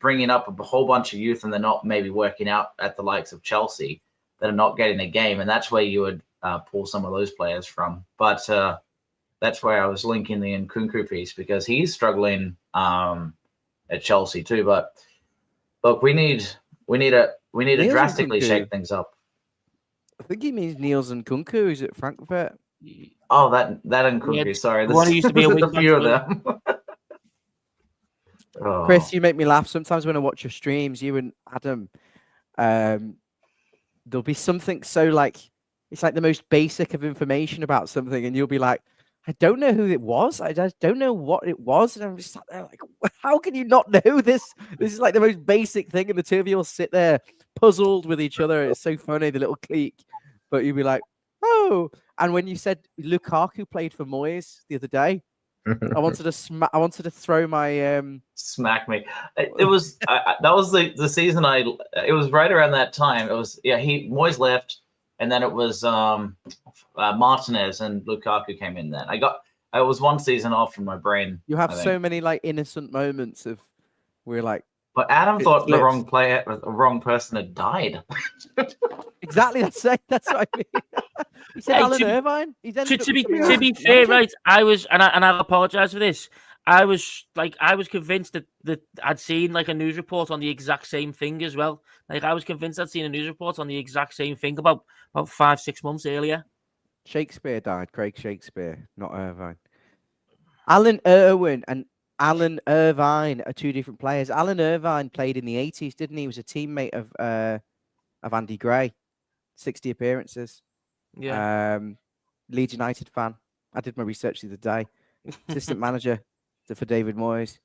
bringing up a whole bunch of youth, and they're not maybe working out at the likes of Chelsea, that are not getting a game, and that's where you would pull some of those players from. But that's where I was linking the Nkunku piece, because he's struggling at Chelsea too. But look, we need to Niels drastically Nkunku. shake things up. I think he means Niels Nkunku, who's at Frankfurt. Oh, that and Nkunku. Yeah, Sorry, the one who used to be a there's a wing-back few of as them. Oh. Chris, you make me laugh. Sometimes when I watch your streams, you and Adam, there'll be something so like, it's like the most basic of information about something, and you'll be like, I don't know who it was. I just don't know what it was. And I'm just sat there like, how can you not know this? This is like the most basic thing. And the two of you will sit there puzzled with each other. It's so funny, the little clique. But you'll be like, oh. And when you said Lukaku played for Moyes the other day, I wanted to throw my Smack me. It was that was the season it was right around that time. It was Moyes left, and then it was Martinez and Lukaku came in. Then I was one season off from my brain. You have so many like innocent moments of we're like. But Adam thought the wrong person had died. Exactly. That's what I mean. He said Alan Irvine. To be fair, right? I was, and I'll apologise for this. I was convinced that I'd seen like a news report on the exact same thing as well. Like I was convinced I'd seen a news report on the exact same thing about 5-6 months earlier. Shakespeare died. Craig Shakespeare, not Irvine. Alan Irwin and Alan Irvine are two different players. Alan Irvine played in the 80s, didn't he? He was a teammate of Andy Gray. 60 appearances. Yeah. Leeds United fan. I did my research the other day. Assistant manager for David Moyes.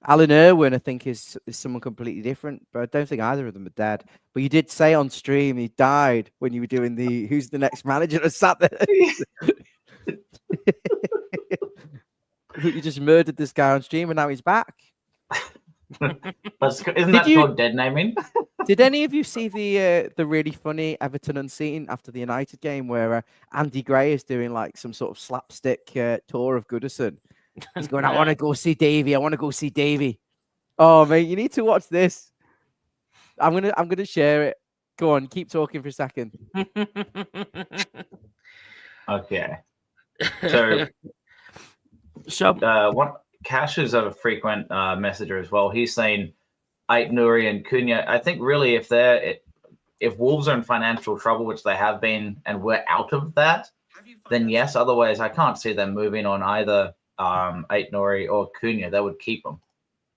Alan Irwin, I think, is someone completely different, but I don't think either of them are dead. But you did say on stream he died when you were doing the who's the next manager that sat there. I think you just murdered this guy on stream and now he's back. Isn't that called dead naming? Did any of you see the really funny Everton Unseen after the United game where Andy Gray is doing like some sort of slapstick tour of Goodison? He's going, I want to go see Davey. I want to go see Davey. Oh, mate, you need to watch this. I'm gonna share it. Go on, keep talking for a second. Okay. So what Cash is a frequent messenger as well. He's saying Ait Nouri and Cunha. I think really if Wolves are in financial trouble, which they have been, and we're out of that, then yes. Otherwise, I can't see them moving on either Ait Nouri or Cunha. They would keep them.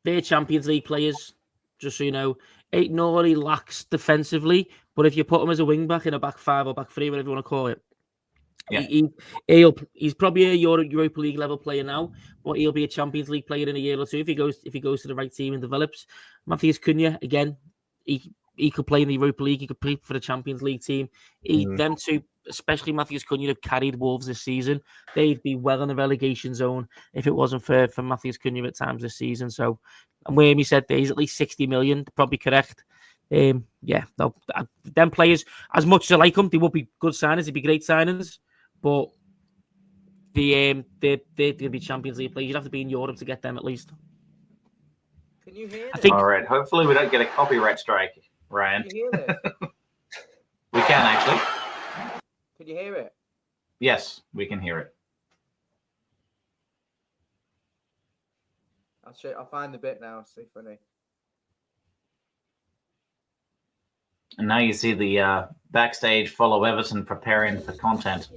They're Champions League players, just so you know. Ait Nouri lacks defensively, but if you put him as a wing back in a back five or back three, whatever you want to call it, yeah. He's probably a Europa League level player now, but he'll be a Champions League player in a year or two if he goes to the right team and develops. Matthias Cunha, again, he could play in the Europa League. He could play for the Champions League team. Them two, especially Matthias Cunha, have carried Wolves this season. They'd be well in the relegation zone if it wasn't for Matthias Cunha at times this season. So, and where he said there's at least 60 million, probably correct. Them players, as much as I like them, they would be good signings. They'd be great signings. But they're going to be Champions League players. You'd have to be in Europe to get them at least. Can you hear this? All right. Hopefully we don't get a copyright strike, Ryan. Can you hear this? We can actually. Can you hear it? Yes, we can hear it. I'll find the bit now. See funny. And now you see the backstage Follow Everton preparing for content.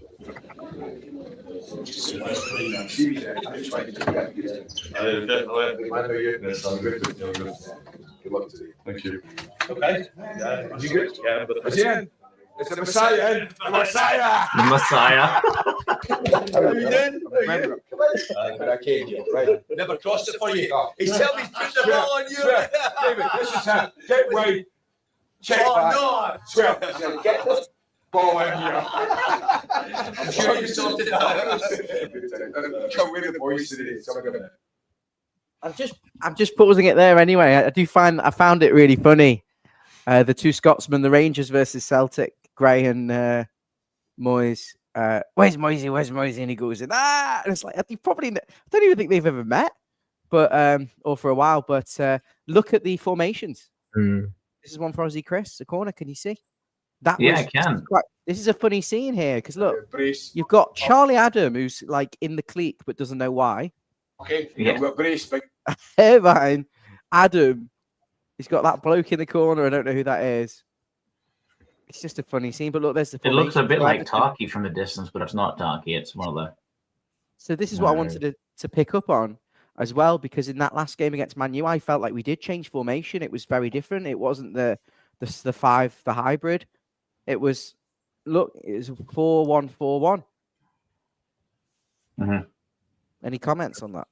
Thank you. Okay. You good? Yeah, but again, it's the Messiah. The Messiah. The Messiah. How are you doing? Right. Never crossed it for you. He's telling me to put the ball on you. David, this is how. Get right. Check back. No. Swear. Get this ball in here. I'm sure you sorted that out. Come with the boys today. I'm just pausing it there anyway. I found it really funny. The two Scotsmen, the Rangers versus Celtic, Gray and Moyes. Where's Moisey? Where's Moisey? And he goes in. And it's like I don't even think they've ever met, but or for a while. But look at the formations. This is one for Aussie Chris. The corner. Can you see? I can. This is a funny scene here because look, you've got Charlie Adam who's like in the clique but doesn't know why. Okay, yeah. We've got Brace, Irvine, Adam, he's got that bloke in the corner. I don't know who that is. It's just a funny scene. But look, there's the It looks a formation bit for like Everton. Tarky from a distance, but it's not Tarky. It's one of the. So this is what I wanted to pick up on as well, because in that last game against Man U, I felt like we did change formation. It was very different. It wasn't the 5, the hybrid. It was, look, it was 4-1-4-1. Mhm. Any comments on that?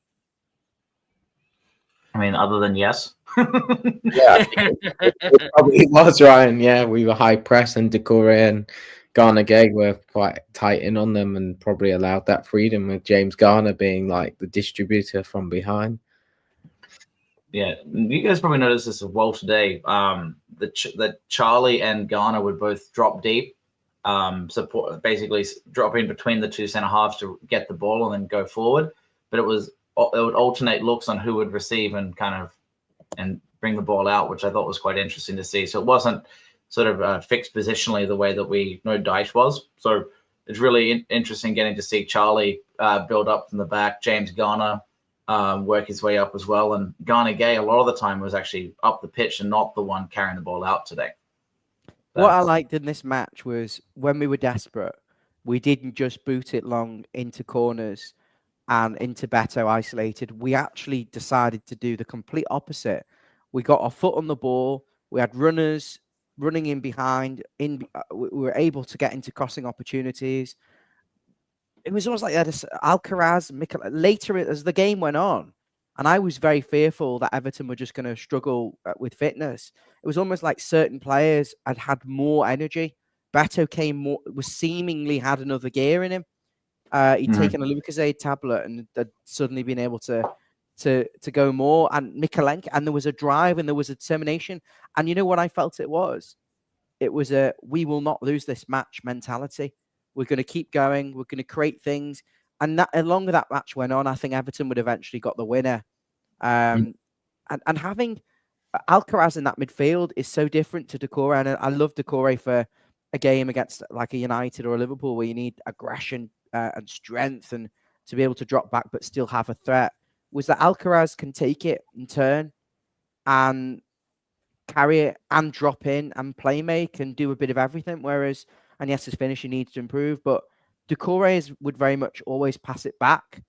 I mean, other than yes. Yeah, it probably was, Ryan. Yeah, we were high press, and Decore and Garner Gay were quite tight in on them, and probably allowed that freedom with James Garner being like the distributor from behind. Yeah, you guys probably noticed this as well today. That Charlie and Garner would both drop deep, support, basically drop in between the two centre halves to get the ball and then go forward. But it would alternate looks on who would receive and bring the ball out, which I thought was quite interesting to see. So it wasn't sort of fixed positionally the way that we know Dyche was. So it's really interesting getting to see Charlie build up from the back, James Garner work his way up as well. And Garner Gay, a lot of the time, was actually up the pitch and not the one carrying the ball out today. What I liked in this match was when we were desperate, we didn't just boot it long into corners and into Beto isolated. We actually decided to do the complete opposite. We got our foot on the ball. We had runners running in behind. We were able to get into crossing opportunities. It was almost like Alcaraz, later as the game went on. And I was very fearful that Everton were just going to struggle with fitness. It was almost like certain players had more energy. Beto was seemingly had another gear in him. He'd taken a Lucozade tablet and had suddenly been able to go more. And Mikalenko, and there was a drive and there was a determination. And you know what I felt it was? It was a we will not lose this match mentality. We're going to keep going. We're going to create things. And that, along with that match went on, I think Everton would eventually got the winner. And having Alcaraz in that midfield is so different to Decore. And I love Decore for a game against like a United or a Liverpool where you need aggression and strength and to be able to drop back but still have a threat. Was that Alcaraz can take it and turn and carry it and drop in and play make and do a bit of everything. Whereas, and yes, his finishing needs to improve, but Decore would very much always pass it back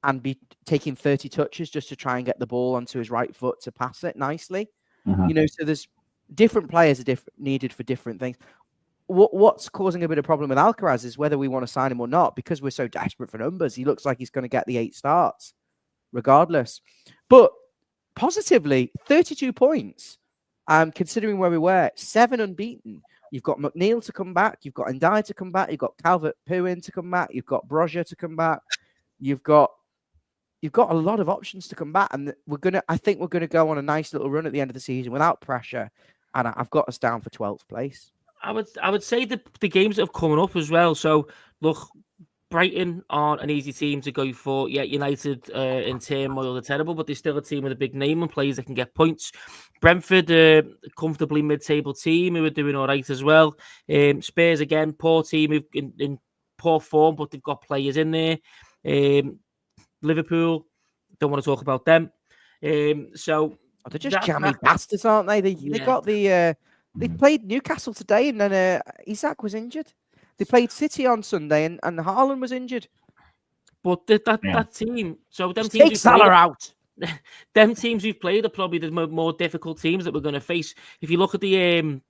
and be taking 30 touches just to try and get the ball onto his right foot to pass it nicely. You know, so there's different players are needed for different things. What's causing a bit of problem with Alcaraz is whether we want to sign him or not, because we're so desperate for numbers. He looks like he's going to get the 8 starts regardless. But positively, 32 points. Considering where we were, 7 unbeaten. You've got McNeil to come back. You've got Ndiaye to come back. You've got Calvert-Lewin to come back. You've got Brozier to come back. You've got a lot of options to come back, and I think we're gonna go on a nice little run at the end of the season without pressure. And I've got us down for 12th place. I would say the games that have coming up as well. So look, Brighton aren't an easy team to go for. Yeah, United in turmoil, they're terrible, but they're still a team with a big name and players that can get points. Brentford, comfortably mid-table team who are doing all right as well. Spurs, again, poor team in poor form, but they've got players in there. Liverpool, don't want to talk about them. So they're just jammy bastards, aren't they? They got the... They played Newcastle today, and then Isak was injured. They played City on Sunday, and Haaland was injured. But that team, so them just teams take Salah out. Them teams we've played are probably the more difficult teams that we're going to face. If you look at the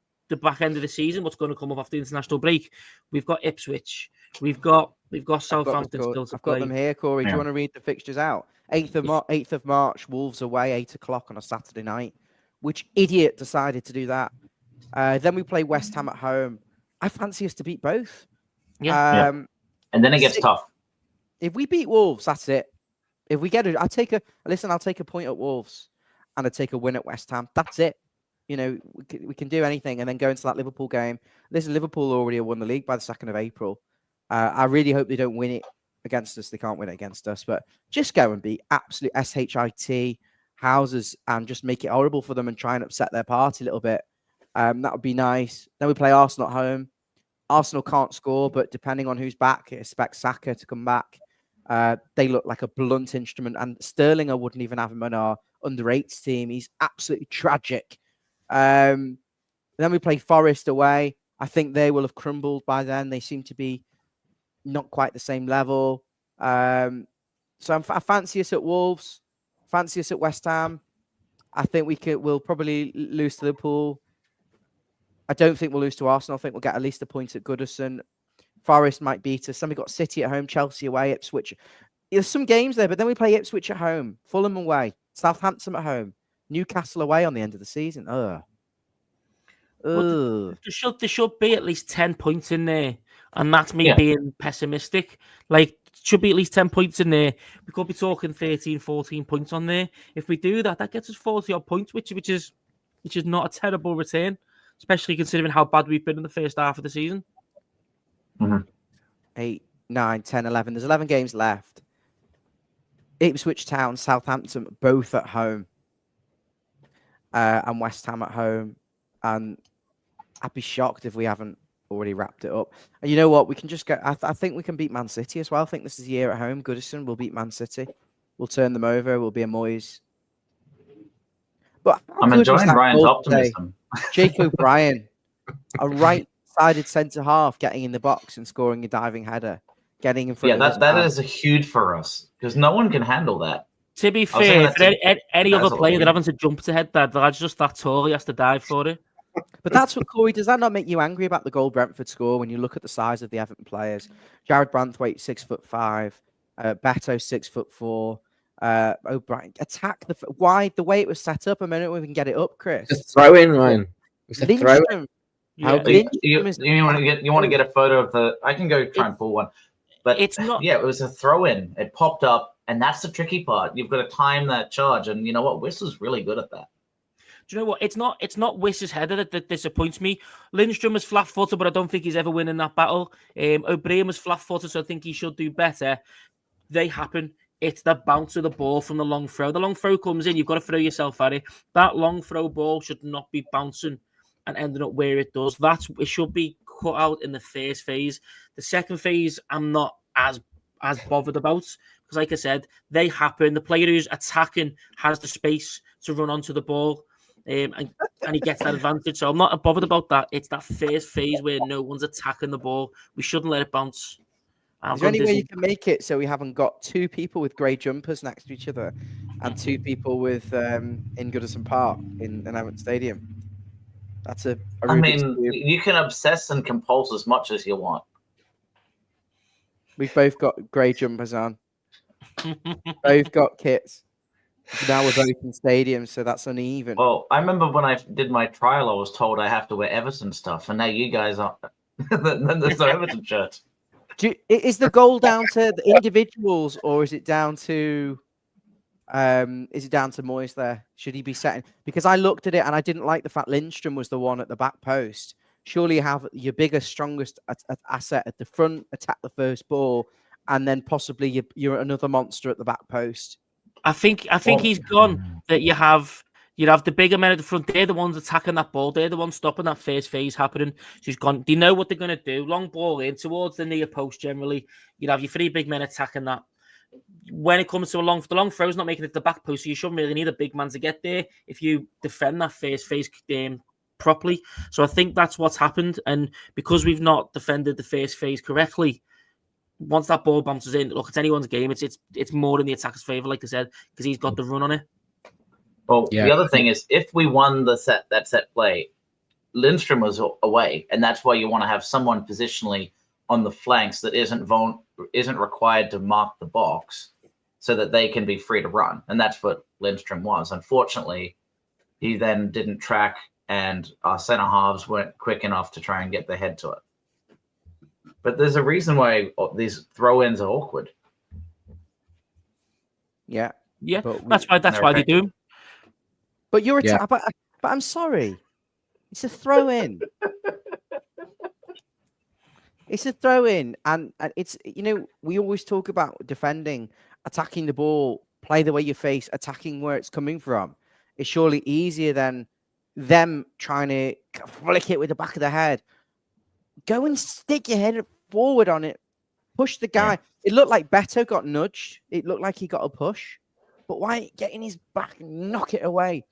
back end of the season, what's going to come up after the international break, we've got Ipswich, we've got Southampton still to play. I've got them here, Corey. Do you want to read the fixtures out? 8th of March, Wolves away, 8 o'clock on a Saturday night. Which idiot decided to do that? Then we play West Ham at home. I fancy us to beat both. Yeah. And then it gets tough. If we beat Wolves, that's it. If we get it, I'll take a point at Wolves and I'll take a win at West Ham. That's it. You know, we can do anything and then go into that Liverpool game. Listen, Liverpool already won the league by the 2nd of April. I really hope they don't win it against us. They can't win it against us, but just go and be absolute SHIT houses and just make it horrible for them and try and upset their party a little bit. That would be nice. Then we play Arsenal at home. Arsenal can't score, but depending on who's back, I expect Saka to come back. They look like a blunt instrument, and Sterling, I wouldn't even have him on our under-8s team. He's absolutely tragic. Then we play Forest away. I think they will have crumbled by then. They seem to be not quite the same level. So I fancy us at Wolves. Fancy us at West Ham. I think we'll probably lose to Liverpool. I don't think we'll lose to Arsenal. I think we'll get at least a point at Goodison. Forest might beat us. Then we've got City at home, Chelsea away, Ipswich. There's some games there, but then we play Ipswich at home, Fulham away, Southampton at home, Newcastle away on the end of the season. There should be at least 10 points in there. And that's me being pessimistic. Like, should be at least 10 points in there. We could be talking 13, 14 points on there. If we do that, that gets us 40-odd points, which is not a terrible return, especially considering how bad we've been in the first half of the season. 8, 9, 10, 11. There's 11 games left. Ipswich Town, Southampton, both at home. And West Ham at home. And I'd be shocked if we haven't already wrapped it up. And you know what? We can just get... I think we can beat Man City as well. I think this is the year at home. Goodison will beat Man City. We'll turn them over. We'll be a Moyes. But I'm enjoying Ryan's optimism. Jake O'Brien, a right-sided centre-half, getting in the box and scoring a diving header. Getting in front of that is a huge for us because no one can handle that. To be fair, for any other player that having to jump to head that, that's just that tall. He has to dive for it. But that's what, Corey, does that not make you angry about the goal Brentford score when you look at the size of the Everton players? Jared Branthwaite, 6'5", Beto, 6'4", O'Brien. Attack the way it was set up. A minute we can get it up, Chris. Just throw in, Ryan. Throw in. You want to get a photo of the? I can go try and pull one. But it's not. Yeah, it was a throw in. It popped up, and that's the tricky part. You've got to time that charge, and you know what? Whistle's really good at that. Do you know what? It's not Wiss's header that disappoints me. Lindstrom is flat-footed, but I don't think he's ever winning that battle. O'Brien was flat-footed, so I think he should do better. They happen. It's the bounce of the ball from the long throw. The long throw comes in, you've got to throw yourself at it. That long throw ball should not be bouncing and ending up where it does. It should be cut out in the first phase. The second phase, I'm not as bothered about because, like I said, they happen. The player who's attacking has the space to run onto the ball. And he gets that advantage. So I'm not bothered about that. It's that first phase where no one's attacking the ball. We shouldn't let it bounce. Is there any way you can make it so we haven't got two people with grey jumpers next to each other and two people with in Goodison Park in Everton Stadium? That's a you can obsess and compulse as much as you want. We've both got grey jumpers on. Both got kits. Now we're both in stadiums, so that's uneven. Well, I remember when I did my trial, I was told I have to wear Everton stuff, and now you guys are. Then there's no Everton shirt. Is the goal down to the individuals, or is it down to Moyes there? Should he be setting? Because I looked at it and I didn't like the fact Lindstrom was the one at the back post. Surely you have your biggest, strongest asset at the front, attack the first ball, and then possibly you're another monster at the back post. I think he's gone. That you have the bigger men at the front. They're the ones attacking that ball. They're the ones stopping that first phase happening. So he's gone. Do you know what they're going to do? Long ball in towards the near post. Generally, you'd have your three big men attacking that. When it comes to the long throw's not making it to the back post, so you shouldn't really need a big man to get there if you defend that first phase properly. So I think that's what's happened. And because we've not defended the first phase correctly, once that ball bounces in, look, it's anyone's game. It's more in the attacker's favour, like I said, because he's got the run on it. Well, the other thing is, if we won that set play, Lindstrom was away, and that's why you want to have someone positionally on the flanks that isn't required to mark the box, so that they can be free to run, and that's what Lindstrom was. Unfortunately, he then didn't track, and our centre halves weren't quick enough to try and get their head to it. But there's a reason why these throw-ins are awkward. Yeah. That's why they do them. But but I'm sorry, it's a throw-in. It's a throw-in, and it's we always talk about defending, attacking the ball, play the way you face, attacking where it's coming from. It's surely easier than them trying to flick it with the back of the head. Go and stick your head forward on it Push the guy. It looked like Beto got nudged. It looked like he got a push. But why get in his back and knock it away?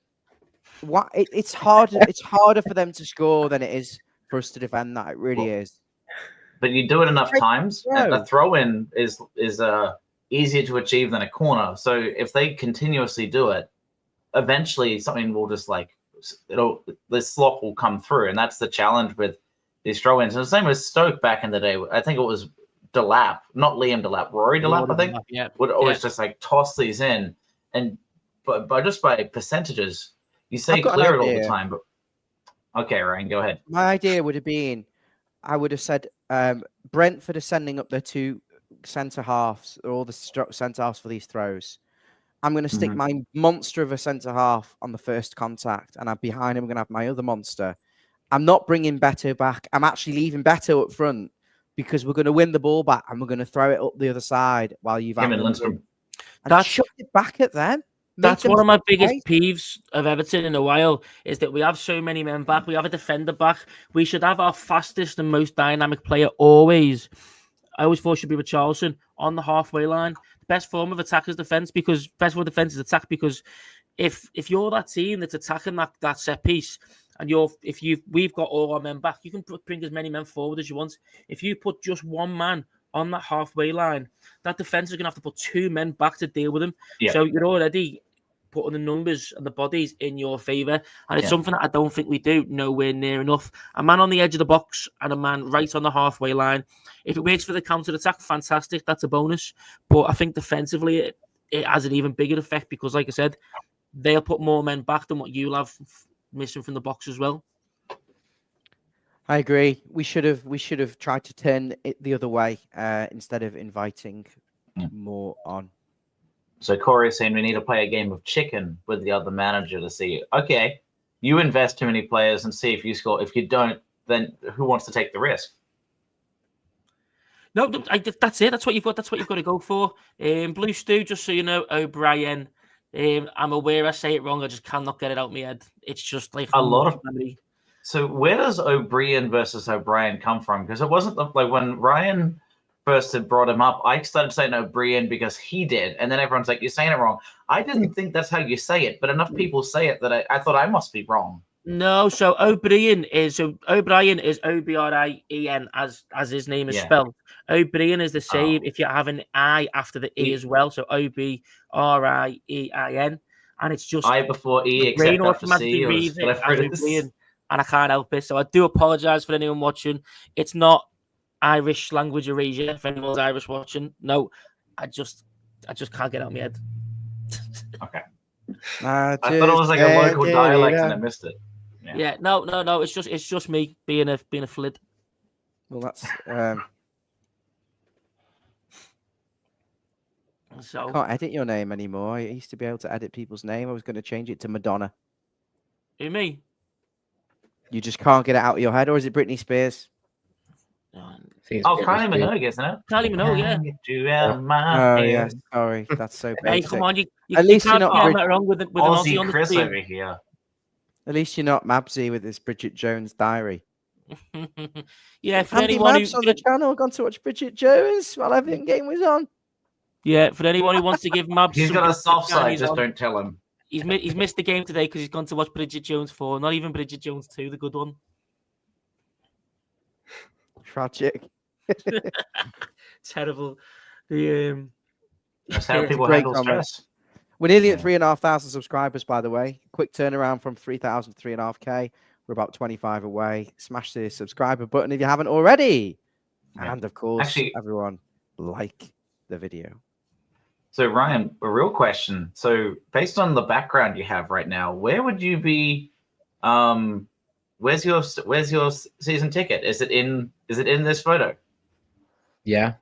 Why? It's harder. It's harder for them to score than it is for us to defend that. It really is. But you do it enough times, and No. a throw-in is easier to achieve than a corner. So if they continuously do it, eventually something will just the slot will come through, and that's the challenge with these throw-ins. And the same as Stoke back in the day. I think it was Delap, not Liam Delap, Rory Delap, I think, would always just like toss these in, and but just by percentages, you say clear it all the time. But okay, Ryan, go ahead. My idea would have been, I would have said Brentford are sending up their two centre halves, or all the centre halves for these throws. I'm going to stick my monster of a centre half on the first contact, and behind him I'm going to have my other monster. I'm not bringing Beto back. I'm actually leaving Beto up front because we're going to win the ball back and we're going to throw it up the other side while you've him and Lindstrom. And chuck it back at them. That's one of my biggest peeves of Everton in a while, is that we have so many men back. We have a defender back. We should have our fastest and most dynamic player always. I always thought it should be with Charleston on the halfway line. The best form of attack is defense, because best form of defense is attack, because if you're that team that's attacking that set piece, and we've got all our men back, you can bring as many men forward as you want. If you put just one man on that halfway line, that defense is going to have to put two men back to deal with him. Yeah. So you're already putting the numbers and the bodies in your favour, and it's something that I don't think we do nowhere near enough. A man on the edge of the box and a man right on the halfway line. If it works for the counter-attack, fantastic, that's a bonus. But I think defensively it has an even bigger effect, because, like I said, they'll put more men back than what you'll have missing from the box as well. I agree. We should have tried to turn it the other way instead of inviting more on. So Corey is saying we need to play a game of chicken with the other manager to see, okay, you invest too many players and see if you score. If you don't, then who wants to take the risk? No, that's it. That's what you've got. That's what you've got to go for. Blue Stew, just so you know, O'Brien. I'm aware I say it wrong. I just cannot get it out of my head. It's just like a lot of memory. So where does O'Brien versus O'Brien come from? Because it wasn't like when Ryan first had brought him up, I started saying O'Brien because he did, and then everyone's like, "You're saying it wrong." I didn't think that's how you say it, but enough people say it that I thought I must be wrong. No, so O'Brien is O-B-R-I-E-N as his name is spelled. O'Brien is the same if you have an I after the E as well. So O-B-R-I-E-I-N, and it's just I before E, except after C. Reads it as O'Brien, and I can't help it. So I do apologise for anyone watching. It's not Irish language erasure. If anyone's Irish watching, no, I just can't get out of my head. Okay. I thought it was like a local dialect and I missed it. Yeah, no. It's just me being a flid. Well, that's so can't edit your name anymore. I used to be able to edit people's name. I was going to change it to Madonna. Who, me? You just can't get it out of your head, or is it Britney Spears? Kylie Minogue, isn't it? Kylie Minogue, yeah. Yeah, sorry, that's so basic. Hey, come on, at least you're not wrong with an Aussie on the Chris screen. over here. At least you're not Mabsy with this Bridget Jones diary. Yeah, for Andy anyone Mabs on the channel gone to watch Bridget Jones while Everton game was on. Yeah, for anyone who wants to give Mabs, he's got a soft side. Just don't tell him. He's missed the game today because he's gone to watch Bridget Jones 4. Not even Bridget Jones 2, the good one. Tragic. Terrible. That's how people handle stress. We're nearly at 3,500 subscribers, by the way. Quick turnaround from 3,000 to 3,500. We're about 25 away. Smash the subscriber button if you haven't already. Yeah. And of course, everyone, like the video. So Ryan, a real question. So based on the background you have right now, where would you be? Where's your season ticket? Is it in this photo? Yeah.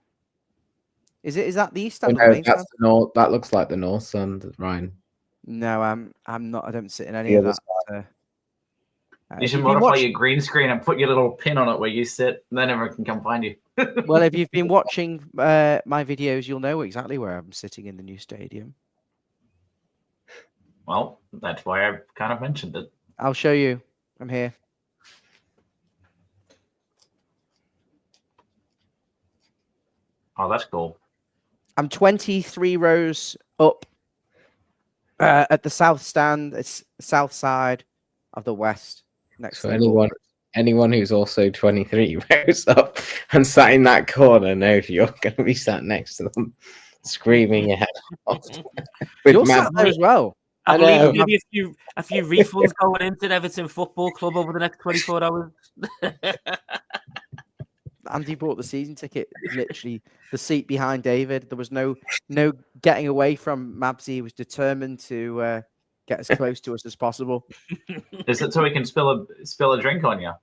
Is that the east stand? No, that's the north. That looks like the north stand, Ryan. No, I'm not. I don't sit in any of that. You should modify your green screen and put your little pin on it where you sit, and then everyone can come find you. Well, if you've been watching my videos, you'll know exactly where I'm sitting in the new stadium. Well, that's why I kind of mentioned it. I'll show you. I'm here. Oh, that's cool. I'm 23 rows up at the south stand. It's south side of the west, next So to the anyone who's also 23 rows up and sat in that corner knows you're going to be sat next to them, screaming your head off. You're sat there as well. I believe maybe a few refunds going into the Everton Football Club over the next 24 hours. Andy bought the season ticket, literally the seat behind David. There was no getting away from Mabsy. He was determined to get as close to us as possible. Is it so we can spill a drink on you?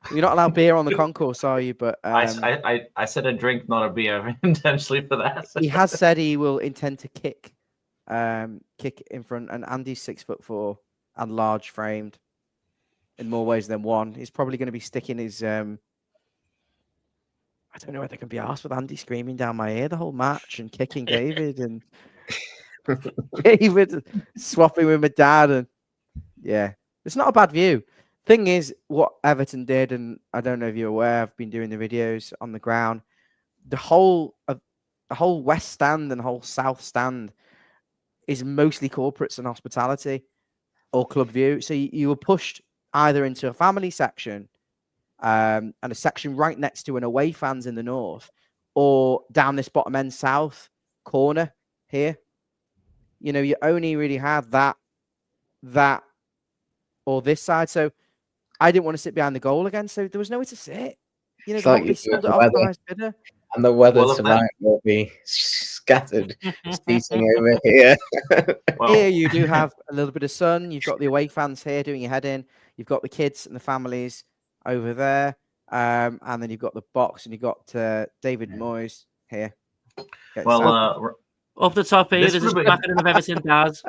Well, you're not allowed beer on the concourse, are you? But I said a drink, not a beer, intentionally for that. he has said he will intend to kick in front. And Andy's 6'4" and large framed in more ways than one. He's probably going to be sticking his. I don't know whether I can be asked with Andy screaming down my ear the whole match and kicking David and David swapping with my dad. And yeah, it's not a bad view. Thing is, what Everton did, and I don't know if you're aware, I've been doing the videos on the ground. The whole west stand and whole south stand is mostly corporates and hospitality or club view. So you were pushed either into a family section and a section right next to an away fans in the north, or down this bottom end south corner here. You know, you only really had that or this side. So I didn't want to sit behind the goal again, so there was nowhere to sit. You know, they sold it off the highest bidder. And the weather tonight will be scattered seating over here. Here you do have a little bit of sun. You've got the away fans here doing your head in. You've got the kids and the families over there. And then you've got the box and you've got David Moyes here. Well, up the top here, there's a packet of Everton Daz.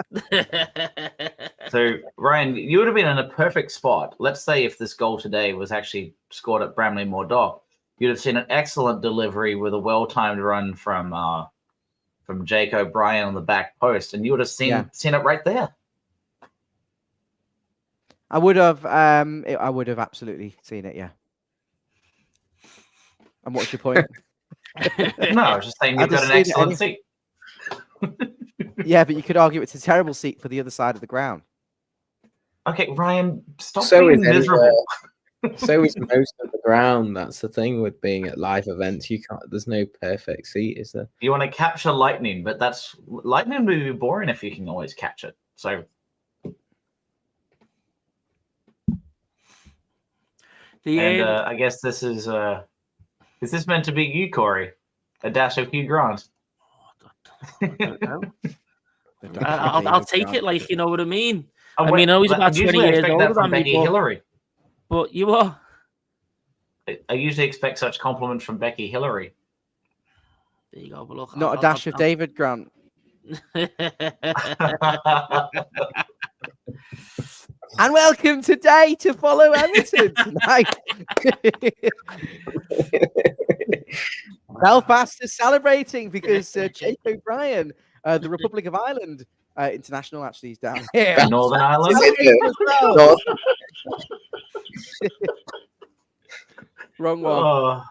So, Ryan, you would have been in a perfect spot. Let's say if this goal today was actually scored at Bramley Moor Dock, you'd have seen an excellent delivery with a well-timed run from Jake O'Brien on the back post, and you would have seen it right there. I would have absolutely seen it, yeah. And what's your point? No, I was just saying you've got an excellent seat. Yeah, but you could argue it's a terrible seat for the other side of the ground. Okay, Ryan, stop being miserable. So is most of the ground. That's the thing with being at live events. You can't. There's no perfect seat, is there? You want to capture lightning, but lightning would be boring if you can always catch it. So. I guess this is this meant to be you, Corey? A dash of Hugh Grant? I don't know. I'll take it, like, you know what I mean? I mean, I know he's about 20 years older than me, Hillary. But you are. I usually expect such compliments from Becky Hillary. There you go. But look, not a dash of David Grant. And welcome today to Follow Everton tonight. Belfast is celebrating because Jake O'Brien, the Republic of Ireland international, actually is down here. Northern Ireland. Wrong one. Oh,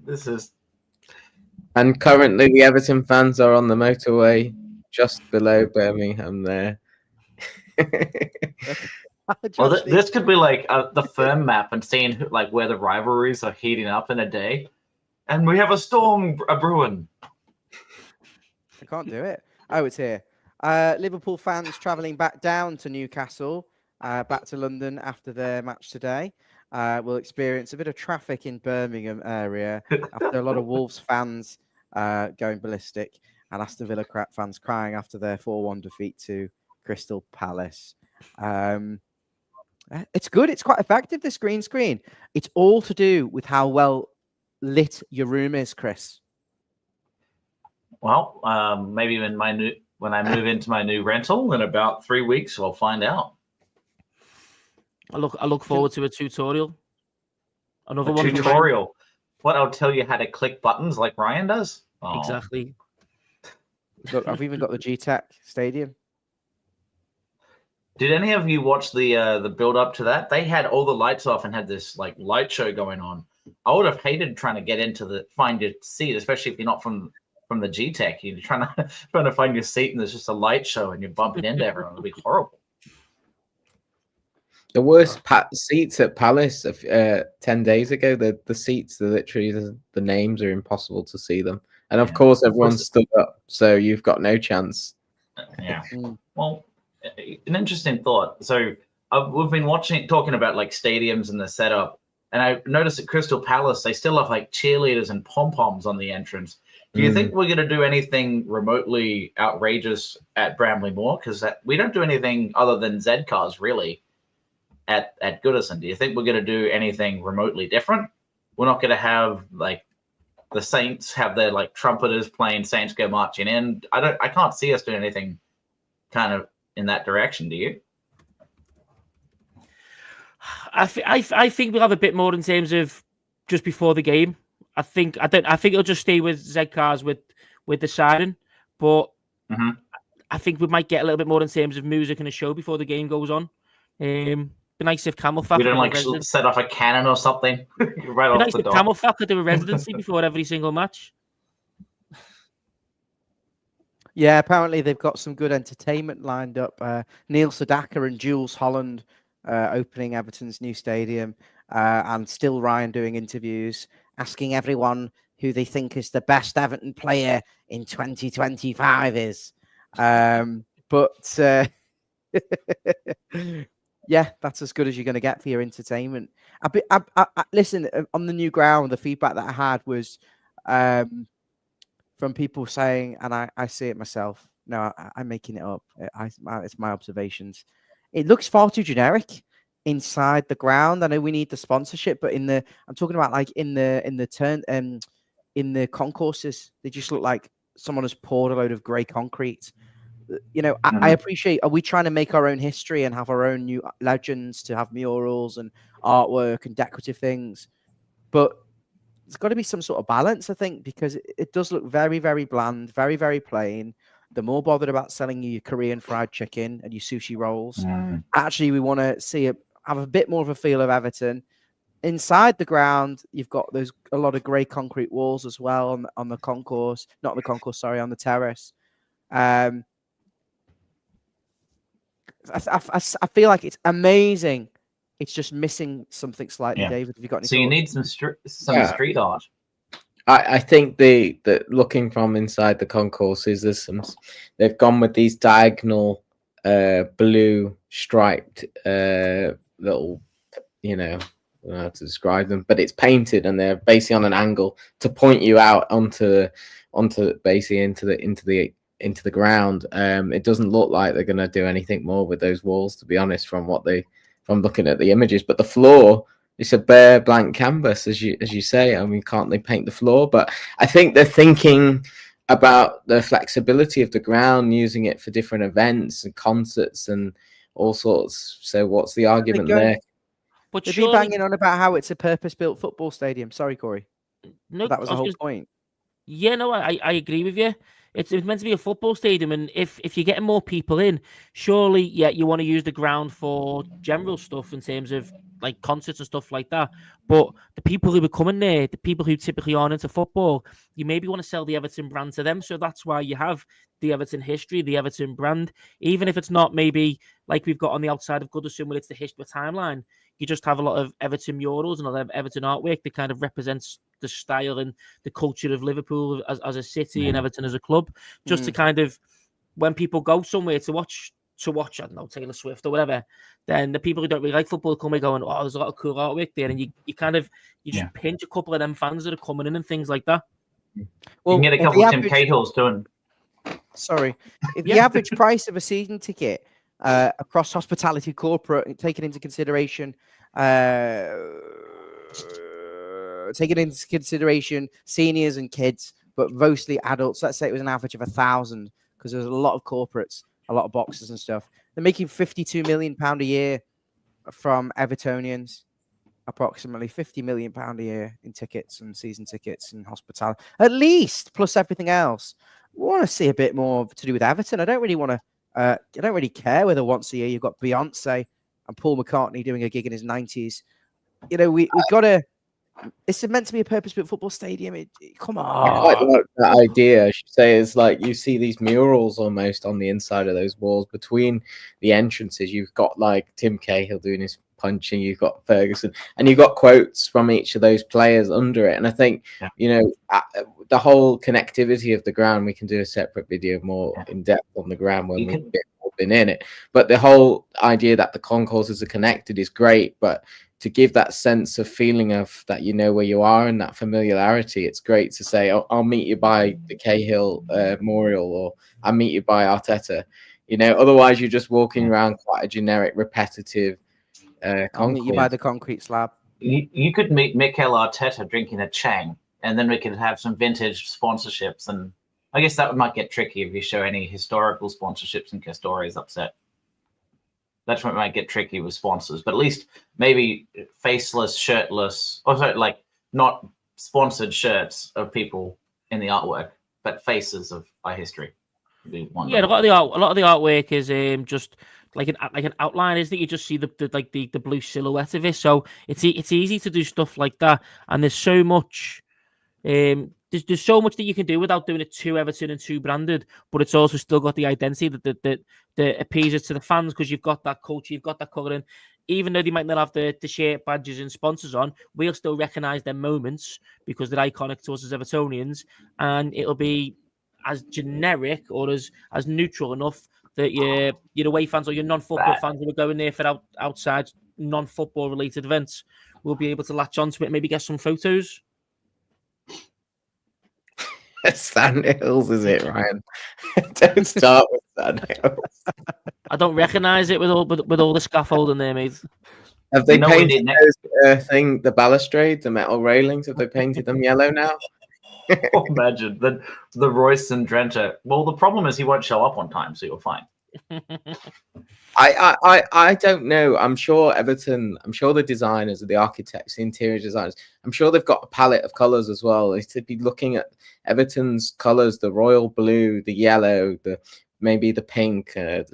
this is. And currently, the Everton fans are on the motorway just below Birmingham. There. Well, this could be like the firm map and seeing where the rivalries are heating up in a day, and we have a storm brewing. I can't do it. Oh, it's here. Liverpool fans travelling back down to Newcastle, back to London after their match today, will experience a bit of traffic in Birmingham area after a lot of Wolves fans going ballistic and Aston Villa fans crying after their 4-1 defeat to Crystal Palace. It's good. It's quite effective, this green screen. It's all to do with how well lit your room is, Chris. Well, maybe when I move into my new rental in about 3 weeks, we'll find out. I look forward to a tutorial. Another a one. Tutorial. What, I'll tell you how to click buttons like Ryan does? Oh. Exactly. Look, I've even got the G-Tech Stadium. Did any of you watch the build up to that? They had all the lights off and had this like light show going on. I would have hated trying to get into find your seat, especially if you're not from the G Tech. You're trying to find your seat and there's just a light show and you're bumping into everyone. It'd be horrible. The worst seats at Palace 10 days ago, the seats are literally, the names are impossible to see them. And of course, everyone stood up, so you've got no chance. Yeah. Well, an interesting thought. So we've been talking about like stadiums and the setup, and I noticed at Crystal Palace, they still have like cheerleaders and pom-poms on the entrance. Do you think we're going to do anything remotely outrageous at Bramley Moor? Because we don't do anything other than Z cars, really. At Goodison, do you think we're going to do anything remotely different? We're not going to have like the Saints have their like trumpeters playing Saints Go Marching In. I can't see us doing anything kind of in that direction. Do you? I think we'll have a bit more in terms of just before the game. I think it'll just stay with Z cars with the siren, but I think we might get a little bit more in terms of music and a show before the game goes on. Be nice if Camelfat. We don't like set off a cannon or something right off the door. Camelfat could do a residency before every single match. Yeah, apparently they've got some good entertainment lined up. Neil Sedaka and Jules Holland opening Everton's new stadium, and still Ryan doing interviews, asking everyone who they think is the best Everton player in 2025 is. Yeah, that's as good as you're going to get for your entertainment. Listen, on the new ground, the feedback that I had was from people saying, and I see it myself. No, I'm making it up. It's my observations. It looks far too generic inside the ground. I know we need the sponsorship, but I'm talking about like in the concourses, they just look like someone has poured a load of grey concrete. You know, I appreciate, are we trying to make our own history and have our own new legends to have murals and artwork and decorative things? But there's got to be some sort of balance, I think, because it does look very, very bland, very, very plain. They're more bothered about selling you your Korean fried chicken and your sushi rolls. Actually, we want to have a bit more of a feel of Everton. Inside the ground, you've got a lot of grey concrete walls as well on the concourse, not the concourse, sorry, on the terrace. I feel like it's amazing. It's just missing something slightly, David. Have you got any? So you need some street art. I think the looking from inside the concourses, they've gone with these diagonal blue striped little, I don't know how to describe them, but it's painted and they're basically on an angle to point you out onto basically into the ground. It doesn't look like they're going to do anything more with those walls, to be honest, from looking at the images. But the floor, it's a bare blank canvas, as you say. I mean, can't they paint the floor? But I think they're thinking about the flexibility of the ground, using it for different events and concerts and all sorts. So what's the argument there? But they'd be banging on about how it's a purpose-built football stadium. Sorry, Corey. No, that was the whole point. Yeah, no, I agree with you. It's meant to be a football stadium, and if you're getting more people in, surely, you want to use the ground for general stuff in terms of like concerts and stuff like that. But the people who are coming there, the people who typically aren't into football, you maybe want to sell the Everton brand to them. So that's why you have the Everton history, the Everton brand, even if it's not maybe like we've got on the outside of Goodison where it's the history timeline. You just have a lot of Everton murals and a lot of Everton artwork that kind of represents the style and the culture of Liverpool as a city and Everton as a club. Just to kind of, when people go somewhere to watch, I don't know, Taylor Swift or whatever, then the people who don't really like football come and going, oh, there's a lot of cool artwork there. And you just pinch a couple of them fans that are coming in and things like that. Well, you can get a couple of Tim Cahill's doing. Sorry. If the average price of a season ticket across hospitality corporate, taking into consideration seniors and kids, but mostly adults, let's say it was an average of 1,000, because there's a lot of corporates, a lot of boxes and stuff. They're making £52 million a year from Evertonians, approximately £50 million a year in tickets and season tickets and hospitality, at least, plus everything else. We want to see a bit more to do with Everton. I don't really want to. I don't really care whether once a year you've got Beyonce and Paul McCartney doing a gig in his 90s. We've got to. It's meant to be a purpose-built football stadium. Come on. I quite like that idea. I should say is like you see these murals almost on the inside of those walls between the entrances. You've got like Tim Cahill doing his punching. You've got Ferguson, and you've got quotes from each of those players under it. And I think the whole connectivity of the ground. We can do a separate video more in depth on the ground when we've been in it. But the whole idea that the concourses are connected is great, but to give that sense of feeling of that where you are and that familiarity, it's great to say, I'll meet you by the Cahill Memorial, or I'll meet you by Arteta. Otherwise you're just walking around quite a generic, repetitive I'll meet you by the concrete slab. You could meet Mikel Arteta drinking a Chang, and then we could have some vintage sponsorships. And I guess that might get tricky if you show any historical sponsorships and Castor is upset. That's what might get tricky with sponsors, but at least maybe faceless, shirtless, or sorry, like not sponsored shirts of people in the artwork, but faces of our history. Yeah, a lot of the artwork is just like an outline, is that you just see the blue silhouette of it. So it's easy to do stuff like that, and there's so much. There's so much that you can do without doing it too Everton and too branded, but it's also still got the identity that appeases to the fans, because you've got that culture, you've got that colouring. Even though they might not have the shirt badges and sponsors on, we'll still recognise their moments because they're iconic to us as Evertonians, and it'll be as generic or as neutral enough that your away fans or your non-football fans who are going there for outside non-football related events will be able to latch onto it and maybe get some photos. Sandhills, is it, Ryan? Don't start with Sandhills. I don't recognise it with all the scaffolding there, mate. Have they painted those the balustrade, the metal railings? Have they painted them yellow now? Imagine the Royce and Drenthe. Well, the problem is he won't show up on time, so you're fine. I don't know. I'm sure the designers, the architects, the interior designers, I'm sure they've got a palette of colours as well. They should be looking at Everton's colours, the royal blue, the yellow, maybe the pink. Have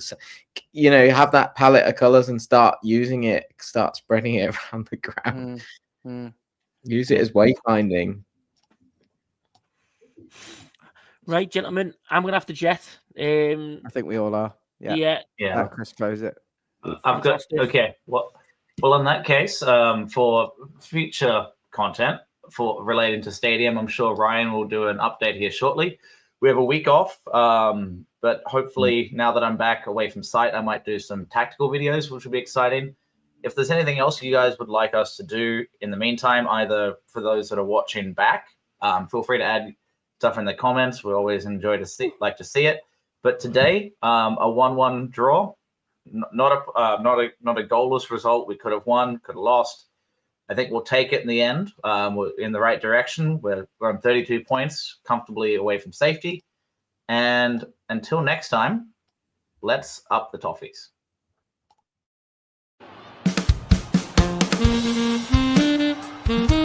that palette of colours and start using it, start spreading it around the ground. Use it as wayfinding. Right, gentlemen, I'm gonna have to jet. I think we all are. Yeah. Let Chris close it. I've got okay. Well, in that case, for future content for relating to Stadium, I'm sure Ryan will do an update here shortly. We have a week off, but hopefully now that I'm back away from site, I might do some tactical videos, which will be exciting. If there's anything else you guys would like us to do in the meantime, either for those that are watching back, feel free to add stuff in the comments. We always like to see it. But today, a 1-1 draw, not a goalless result. We could have won, could have lost. I think we'll take it in the end. We're in the right direction. We're on 32 points, comfortably away from safety. And until next time, let's up the toffees. Mm-hmm.